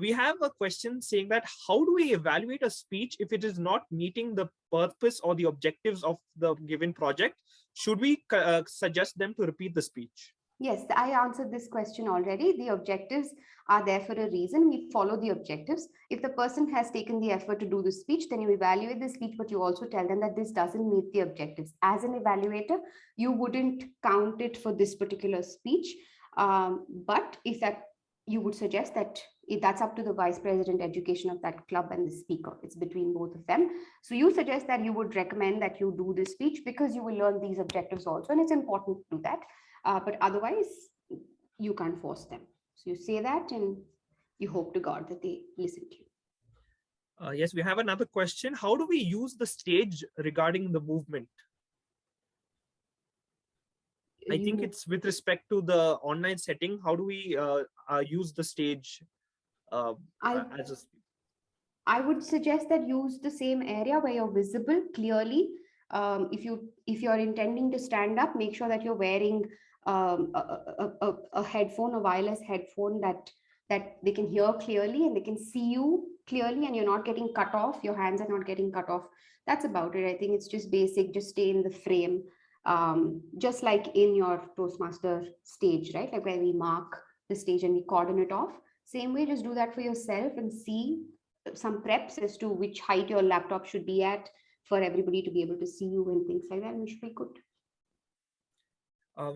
we have a question saying that how do we evaluate a speech if it is not meeting the purpose or the objectives of the given project? Should we suggest them to repeat the speech? Yes, I answered this question already. The objectives are there for a reason. We follow the objectives. If the person has taken the effort to do the speech, then you evaluate the speech, but you also tell them that this doesn't meet the objectives. As an evaluator, you wouldn't count it for this particular speech. But if that, you would suggest that that's up to the vice president education of that club and the speaker. It's between both of them. So you suggest that you would recommend that you do this speech because you will learn these objectives also, and it's important to do that. But otherwise, you can't force them. So you say that and you hope to God that they listen to you. Yes, we have another question. How do we use the stage regarding the movement? I think it's with respect to the online setting. How do we use the stage as a speaker? I would suggest that use the same area where you're visible clearly. If you're intending to stand up, make sure that you're wearing a headphone, a wireless headphone that they can hear clearly and they can see you clearly, and you're not getting cut off. Your hands are not getting cut off. That's about it. I think it's just basic. Just stay in the frame, just like in your Toastmaster stage, right? Like where we mark the stage and we cordon it off. Same way, just do that for yourself and see some preps as to which height your laptop should be at for everybody to be able to see you and things like that, and it should be good.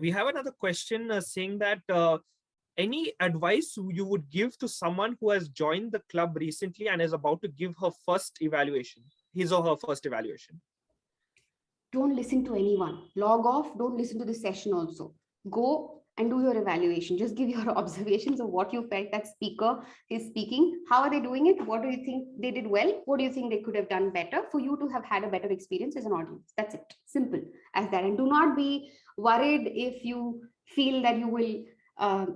We have another question saying that any advice you would give to someone who has joined the club recently and is about to give her first evaluation, his or her first evaluation? Don't listen to anyone. Log off. Don't listen to the session also. Go and do your evaluation. Just give your observations of what you felt that speaker is speaking. How are they doing it? What do you think they did well? What do you think they could have done better for you to have had a better experience as an audience? That's it. Simple as that. And do not be worried if you feel that you will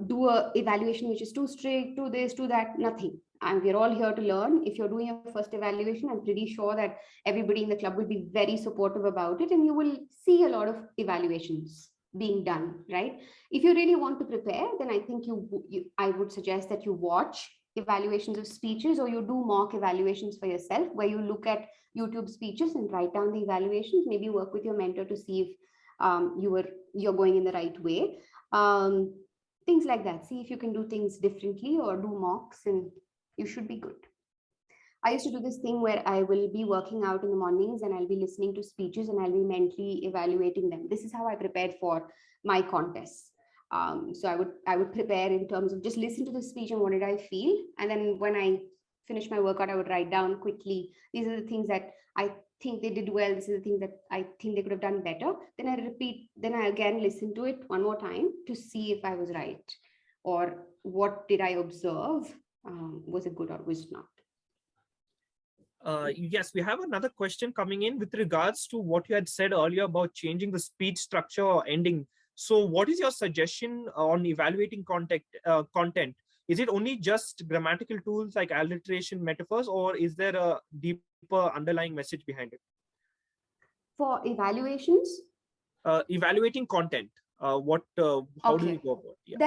do a evaluation which is too strict, to this, to that. Nothing. And we're all here to learn. If you're doing your first evaluation, I'm pretty sure that everybody in the club will be very supportive about it, and you will see a lot of evaluations being done, right? If you really want to prepare, then I think I would suggest that you watch evaluations of speeches, or you do mock evaluations for yourself, where you look at YouTube speeches and write down the evaluations. Maybe work with your mentor to see if you're going in the right way. Things like that. See if you can do things differently or do mocks, and you should be good. I used to do this thing where I will be working out in the mornings and I'll be listening to speeches and I'll be mentally evaluating them. This is how I prepared for my contests. So I would prepare in terms of just listen to the speech and what did I feel. And then when I finish my workout, I would write down quickly, these are the things that I think they did well. This is the thing that I think they could have done better. Then I again listen to it one more time to see if I was right, or what did I observe? Was it good or was it not? Yes, we have another question coming in with regards to what you had said earlier about changing the speech structure or ending. So, what is your suggestion on evaluating content? Is it only just grammatical tools like alliteration, metaphors, or is there a deeper underlying message behind it? For evaluations, Evaluating content. How do we okay, go about? Yeah.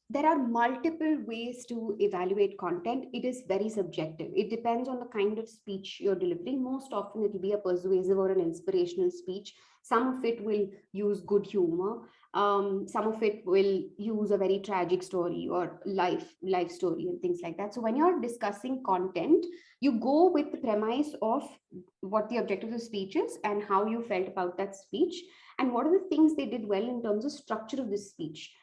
there are multiple ways to evaluate content. It is very subjective. It depends on the kind of speech you're delivering. Most often it will be a persuasive or an inspirational speech. Some of it will use good humor. Some of it will use a very tragic story or life story and things like that. So when you're discussing content, you go with the premise of what the objective of the speech is and how you felt about that speech, and what are the things they did well in terms of structure of this speech,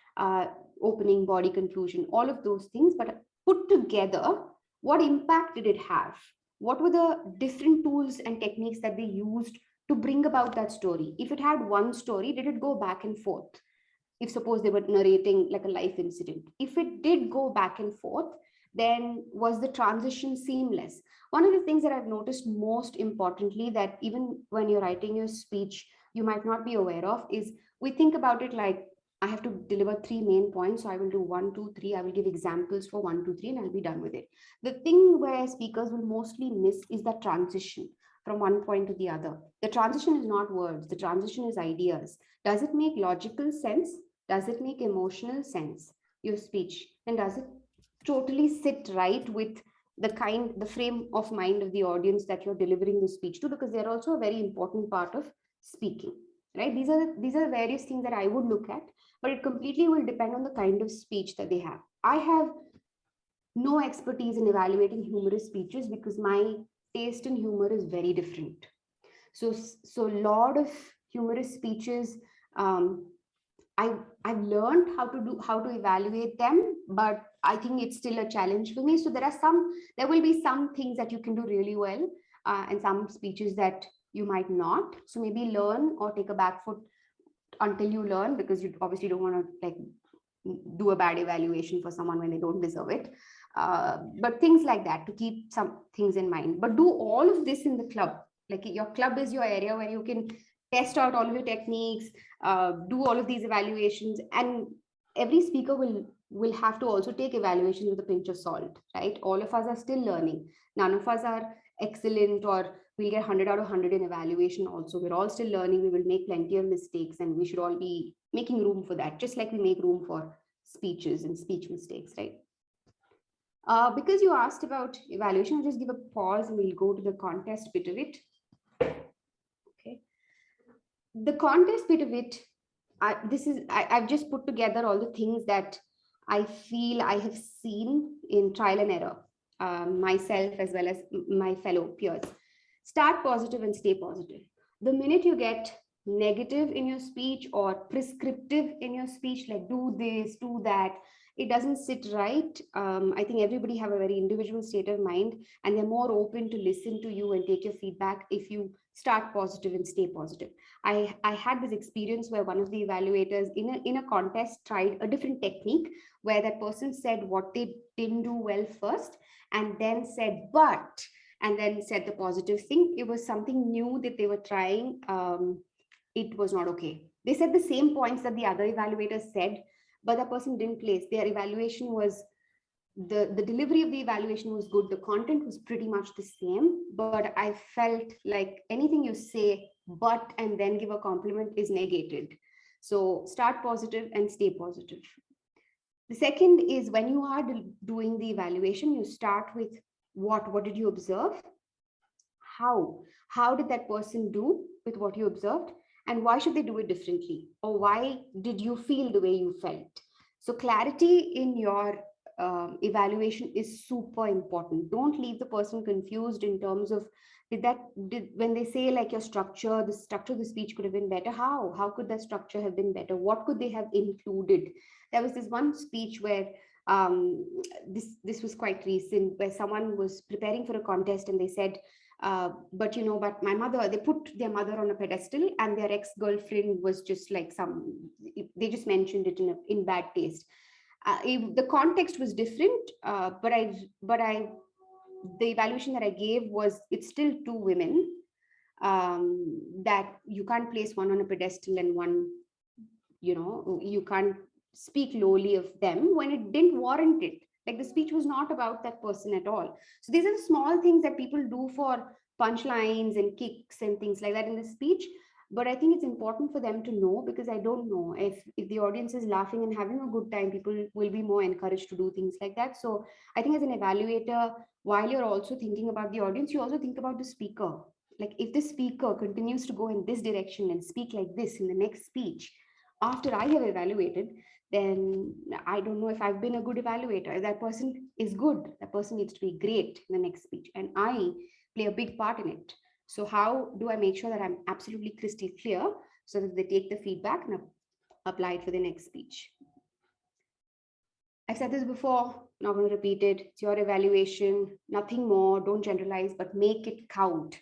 opening, body, conclusion, all of those things. But put together, what impact did it have? What were the different tools and techniques that they used to bring about that story? If it had one story, did it go back and forth? If suppose they were narrating like a life incident, if it did go back and forth, then was the transition seamless? One of the things that I've noticed most importantly, that even when you're writing your speech you might not be aware of, is we think about it like, I have to deliver three main points, so I will do one, two, three. I will give examples for one, two, three, and I'll be done with it. The thing where speakers will mostly miss is that transition from one point to the other. The transition is not words, the transition is ideas. Does it make logical sense? Does it make emotional sense, your speech? And does it totally sit right with the frame of mind of the audience that you're delivering the speech to? Because they're also a very important part of speaking, right? These are various things that I would look at, but it completely will depend on the kind of speech that they have. I have no expertise in evaluating humorous speeches because my taste in humor is very different. So a lot of humorous speeches, um, I've learned how to evaluate them, but I think it's still a challenge for me. So there will be some things that you can do really well, and some speeches that you might not. So maybe learn or take a back foot until you learn, because you obviously don't want to like do a bad evaluation for someone when they don't deserve it. But things like that, to keep some things in mind. But do all of this in the club. Like your club is your area where you can test out all of your techniques, do all of these evaluations, and every speaker will have to also take evaluations with a pinch of salt, right? All of us are still learning. None of us are excellent, or we'll get 100 out of 100 in evaluation also. We're all still learning. We will make plenty of mistakes, and we should all be making room for that, just like we make room for speeches and speech mistakes, right? Because you asked about evaluation, I'll just give a pause and we'll go to the contest bit of it. Okay. The contest bit of it, I've just put together all the things that I feel I have seen in trial and error, myself as well as my fellow peers. Start positive and stay positive. The minute you get negative in your speech or prescriptive in your speech, like do this, do that, it doesn't sit right. I think everybody have a very individual state of mind, and they're more open to listen to you and take your feedback if you start positive and stay positive. I had this experience where one of the evaluators in a contest tried a different technique, where that person said what they didn't do well first, and then said but, and then said the positive thing. It was something new that they were trying. It was not okay. They said the same points that the other evaluators said, but the person didn't place. Their evaluation was, the delivery of the evaluation was good. The content was pretty much the same, but I felt like anything you say but and then give a compliment is negated. So start positive and stay positive. The second is, when you are doing the evaluation, you start with what did you observe? How did that person do with what you observed? And why should they do it differently? Or why did you feel the way you felt? So clarity in your evaluation is super important. Don't leave the person confused in terms of, when they say like the structure of the speech could have been better. How could that structure have been better? What could they have included? There was this one speech where this was quite recent, where someone was preparing for a contest and they said, but my mother, they put their mother on a pedestal, and their ex-girlfriend was just like they just mentioned it in bad taste. The context was different, but I the evaluation that I gave was, it's still two women, that you can't place one on a pedestal and one, you can't speak lowly of them when it didn't warrant it. Like the speech was not about that person at all. So these are the small things that people do for punchlines and kicks and things like that in the speech. But I think it's important for them to know, because I don't know if the audience is laughing and having a good time, people will be more encouraged to do things like that. So I think as an evaluator, while you're also thinking about the audience, you also think about the speaker. Like if the speaker continues to go in this direction and speak like this in the next speech, after I have evaluated, then I don't know if I've been a good evaluator. If that person is good, that person needs to be great in the next speech, and I play a big part in it. So how do I make sure that I'm absolutely crystal clear so that they take the feedback and apply it for the next speech? I've said this before, not going to repeat it. It's your evaluation, nothing more. Don't generalize, but make it count.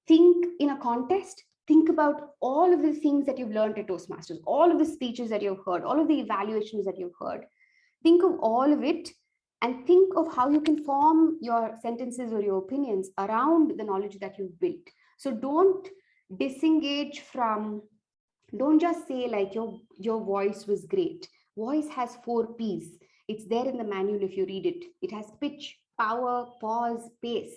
Think in a contest, think about all of the things that you've learned at Toastmasters, all of the speeches that you've heard, all of the evaluations that you've heard. Think of all of it and think of how you can form your sentences or your opinions around the knowledge that you've built. So don't disengage from, don't just say like your voice was great. Voice has 4 P's. It's there in the manual if you read it. It has pitch, power, pause, pace.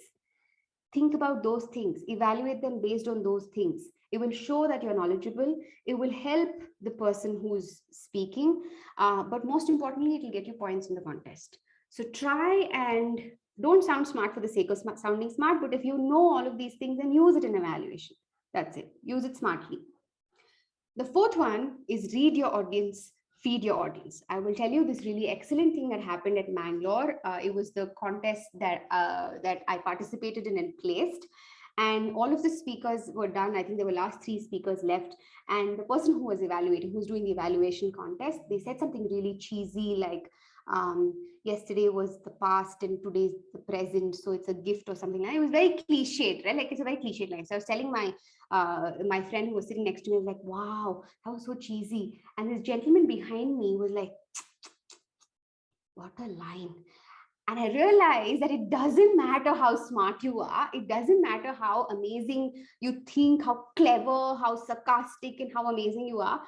Think about those things, evaluate them based on those things. It will show that you're knowledgeable. It will help the person who's speaking, but most importantly, it will get you points in the contest. So try and don't sound smart for the sake of sounding smart, but if you know all of these things, then use it in evaluation. That's it. Use it smartly. The fourth one is read your audience, feed your audience. I will tell you this really excellent thing that happened at Mangalore. It was the contest that I participated in and placed. And all of the speakers were done. I think there were last 3 speakers left. And the person who was evaluating, who's doing the evaluation contest, they said something really cheesy like, yesterday was the past and today's the present, so it's a gift or something. And it was very cliched, right? Like it's a very cliched line. So I was telling my friend who was sitting next to me, like, wow, that was so cheesy. And this gentleman behind me was like, what a line. And I realized that it doesn't matter how smart you are. It doesn't matter how amazing you think, how clever, how sarcastic, and how amazing you are.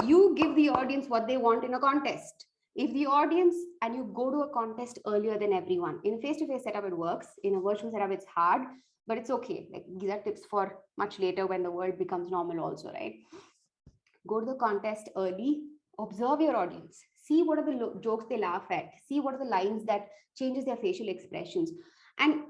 You give the audience what they want in a contest. If the audience, and you go to a contest earlier than everyone, in a face-to-face setup, it works. In a virtual setup, it's hard, but it's okay. Like these are tips for much later when the world becomes normal also, right? Go to the contest early, observe your audience, see what are the jokes they laugh at, see what are the lines that changes their facial expressions. And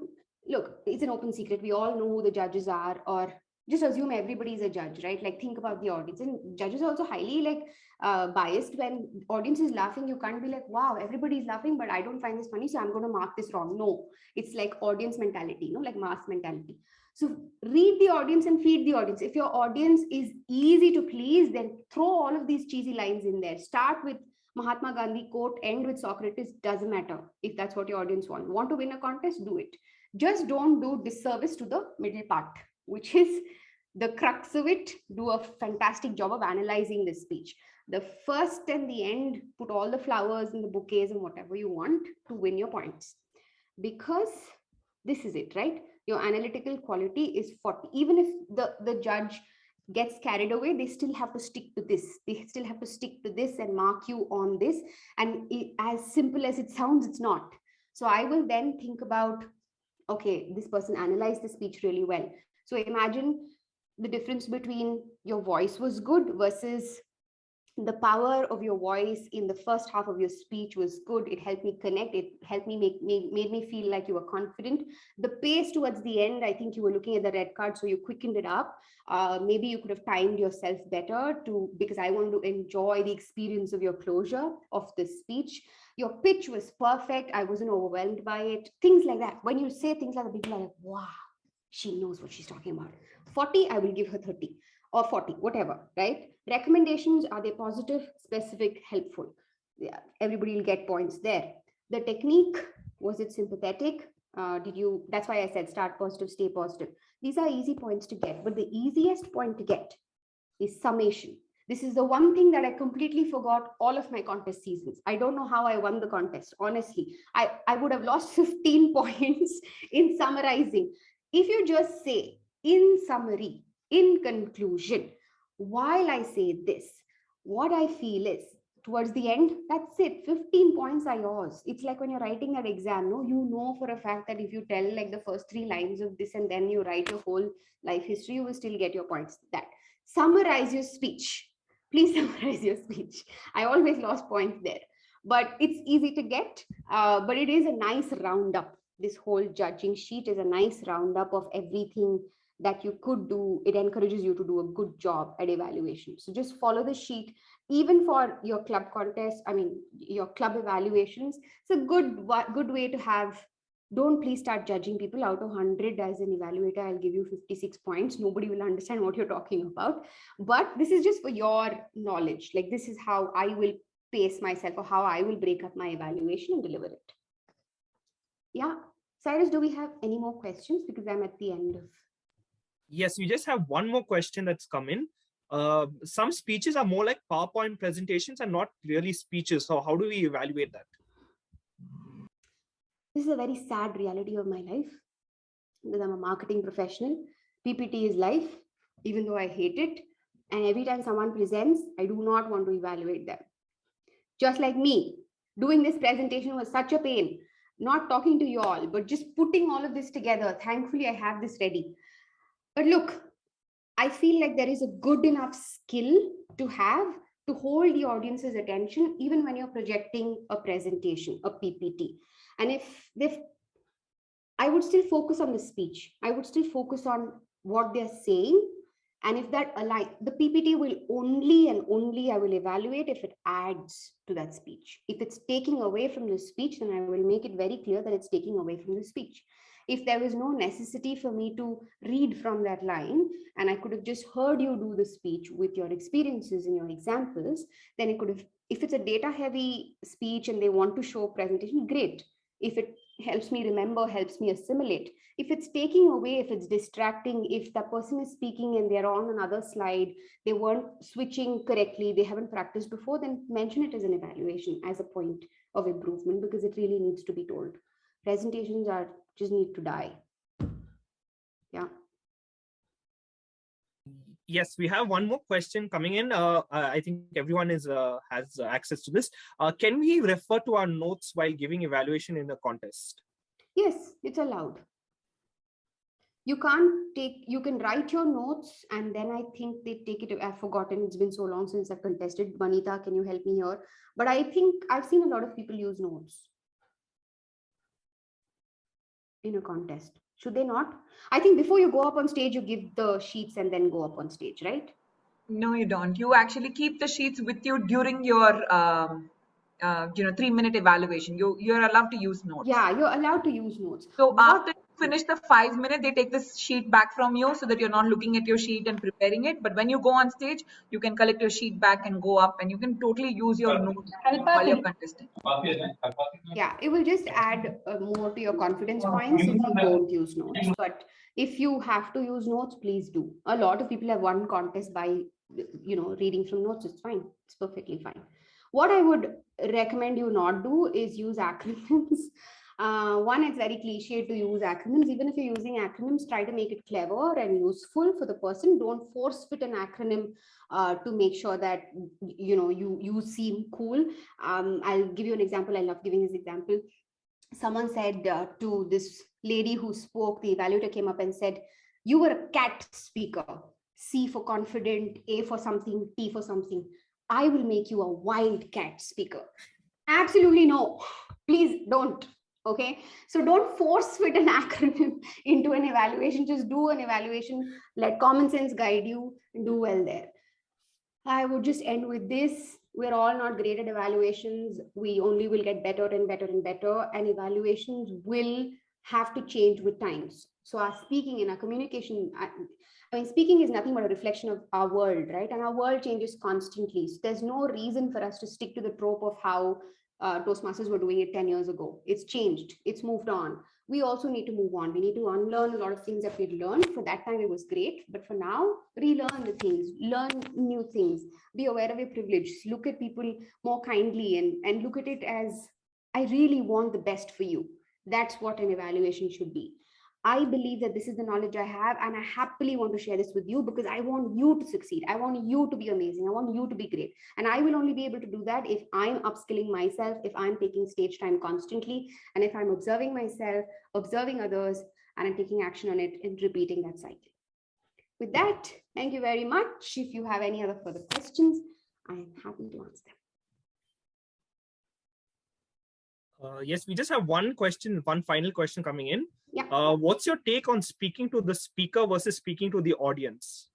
look, it's an open secret. We all know who the judges are, or just assume everybody is a judge, right? Like think about the audience. And judges are also highly like biased. When audience is laughing, you can't be like, wow, everybody is laughing, but I don't find this funny, so I'm going to mark this wrong. No, it's like audience mentality, like mass mentality. So read the audience and feed the audience. If your audience is easy to please, then throw all of these cheesy lines in there. Start with Mahatma Gandhi quote, end with Socrates, doesn't matter if that's what your audience want. Want to win a contest, do it. Just don't do disservice to the middle part, which is the crux of it. Do a fantastic job of analyzing this speech. The first and the end, put all the flowers in the bouquets and whatever you want to win your points. Because this is it, right? Your analytical quality is 40. Even if the judge gets carried away, they still have to stick to this. They still have to stick to this and mark you on this. And as simple as it sounds, it's not. So I will then think about, okay, this person analyzed the speech really well. So imagine the difference between your voice was good versus the power of your voice in the first half of your speech was good. It helped me connect. It helped me made me feel like you were confident. The pace towards the end, I think you were looking at the red card, so you quickened it up. Maybe you could have timed yourself better because I want to enjoy the experience of your closure of the speech. Your pitch was perfect. I wasn't overwhelmed by it. Things like that. When you say things like that, people are like, wow, she knows what she's talking about. 40, I will give her 30 or 40, whatever, right? Recommendations, are they positive, specific, helpful? Yeah, everybody will get points there. The technique, was it sympathetic? That's why I said start positive, stay positive. These are easy points to get, but the easiest point to get is summation. This is the one thing that I completely forgot all of my contest seasons. I don't know how I won the contest, honestly. I would have lost 15 points in summarizing. If you just say, in summary, in conclusion, while I say this, what I feel is, towards the end, that's it. 15 points are yours. It's like when you're writing an exam, no, you know for a fact that if you tell like the first 3 lines of this and then you write your whole life history, you will still get your points. That summarize your speech. Please summarize your speech. I always lost points there, but it's easy to get. But it is a nice roundup. This whole judging sheet is a nice roundup of everything that you could do. It encourages you to do a good job at evaluation. So just follow the sheet, even for your club contest, I mean, your club evaluations. It's a good way to have. Don't please start judging people out of 100 as an evaluator. I'll give you 56 points. Nobody will understand what you're talking about. But this is just for your knowledge. Like, this is how I will pace myself, or how I will break up my evaluation and deliver it. Yeah. Cyrus, do we have any more questions? Because I'm at the end of. Yes, we just have one more question that's come in. Some speeches are more like PowerPoint presentations and not really speeches. So how do we evaluate that? This is a very sad reality of my life, because I'm a marketing professional. PPT is life, even though I hate it. And every time someone presents, I do not want to evaluate them. Just like me, doing this presentation was such a pain. Not talking to you all, but just putting all of this together. Thankfully, I have this ready. But look, I feel like there is a good enough skill to have to hold the audience's attention, even when you're projecting a presentation, a PPT. And if I would still focus on the speech, I would still focus on what they're saying. And if that align, the PPT will only and only I will evaluate if it adds to that speech. If it's taking away from the speech, then I will make it very clear that it's taking away from the speech. If there is no necessity for me to read from that line, and I could have just heard you do the speech with your experiences and your examples, then it could have, if it's a data heavy speech and they want to show presentation, great. If it helps me remember, helps me assimilate. If it's taking away, if it's distracting, if the person is speaking and they're on another slide, they weren't switching correctly, they haven't practiced before, then mention it as an evaluation, as a point of improvement, because it really needs to be told. Presentations are just need to die. Yeah. Yes, we have one more question coming in. I think everyone has access to this. Can we refer to our notes while giving evaluation in a contest? Yes, it's allowed. You can't take, you can write your notes and then I think they take it. I've forgotten. It's been so long since I've contested. Vanita, can you help me here? But I think I've seen a lot of people use notes in a contest. Should they not? I think before you go up on stage, you give the sheets and then go up on stage, right? No, you don't. You actually keep the sheets with you during your 3-minute evaluation. You're allowed to use notes. Yeah, you're allowed to use notes. So after you finish the 5 minutes, they take this sheet back from you so that you're not looking at your sheet and preparing it. But when you go on stage, you can collect your sheet back and go up, and you can totally use your notes while you're contesting. Yeah, it will just add more to your confidence points if you don't use notes. But if you have to use notes, please do. A lot of people have won contests by reading from notes. It's fine. It's perfectly fine. What I would recommend you not do is use acronyms. One, it's very cliche to use acronyms. Even if you're using acronyms, try to make it clever and useful for the person. Don't force fit an acronym to make sure that you seem cool. I'll give you an example. I love giving this example. Someone said to this lady who spoke, the evaluator came up and said, "You were a cat speaker. C for confident, A for something, T for something. I will make you a wild cat speaker." Absolutely no. Please don't. Okay. So don't force fit an acronym into an evaluation. Just do an evaluation. Let common sense guide you and do well there. I would just end with this. We're all not great at evaluations. We only will get better and better and better. And evaluations will have to change with times. So our speaking and our communication, I mean, speaking is nothing but a reflection of our world, right? And our world changes constantly. So there's no reason for us to stick to the trope of how Toastmasters were doing it 10 years ago. It's changed. It's moved on. We also need to move on. We need to unlearn a lot of things that we'd learned. For that time, it was great. But for now, relearn the things, learn new things, be aware of your privilege, look at people more kindly and look at it as, I really want the best for you. That's what an evaluation should be. I believe that this is the knowledge I have, and I happily want to share this with you because I want you to succeed. I want you to be amazing. I want you to be great. And I will only be able to do that if I'm upskilling myself, if I'm taking stage time constantly, and if I'm observing myself, observing others, and I'm taking action on it and repeating that cycle. With that, thank you very much. If you have any other further questions, I am happy to answer them. Yes, we just have one question, one final question coming in. Yeah. What's your take on speaking to the speaker versus speaking to the audience?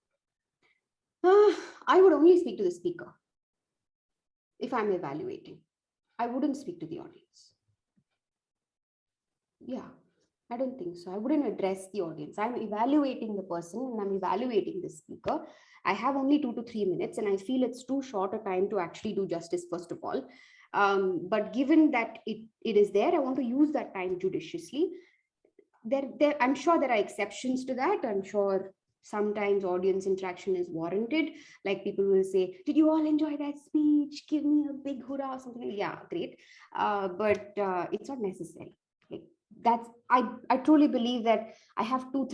I would only speak to the speaker if I'm evaluating. I wouldn't speak to the audience. Yeah, I don't think so. I wouldn't address the audience. I'm evaluating the person and I'm evaluating the speaker. I have only 2 to 3 minutes and I feel it's too short a time to actually do justice, first of all. But given that it is there, I want to use that time judiciously. I'm sure there are exceptions to that. I'm sure sometimes audience interaction is warranted. Like people will say, did you all enjoy that speech? Give me a big hurrah or something. Yeah, great. But it's not necessary. Like, I truly believe that I have 2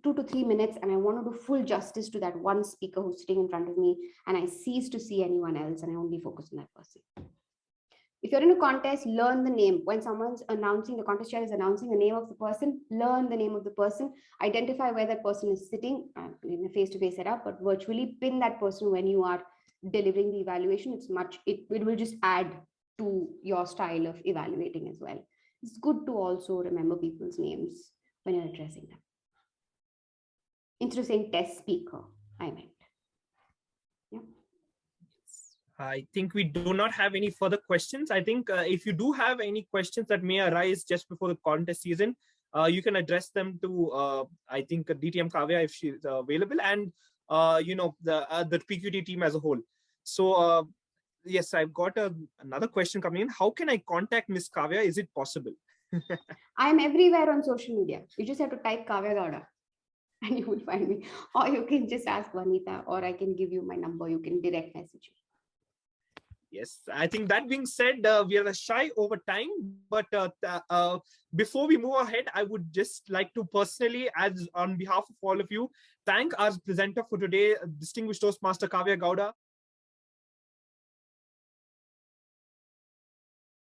to 3 minutes and I want to do full justice to that one speaker who's sitting in front of me, and I cease to see anyone else and I only focus on that person. If you're in a contest, learn the name. When someone's announcing, the contest chair is announcing the name of the person, learn the name of the person, identify where that person is sitting in a face-to-face setup, but virtually pin that person when you are delivering the evaluation. It will just add to your style of evaluating as well. It's good to also remember people's names when you're addressing them. Instead of saying test speaker, I meant. Yeah. I think we do not have any further questions. I think if you do have any questions that may arise just before the contest season, you can address them to, I think, DTM Kavya if she's available, and the PQT team as a whole. So yes, I've got another question coming in. How can I contact Miss Kavya? Is it possible? I am everywhere on social media. You just have to type Kavya Gowda and you will find me. Or you can just ask Vanita, or I can give you my number. You can direct message me. Yes, I think that being said, we are shy over time, but before we move ahead, I would just like to personally, as on behalf of all of you, thank our presenter for today, distinguished Toastmaster Kavya Gowda.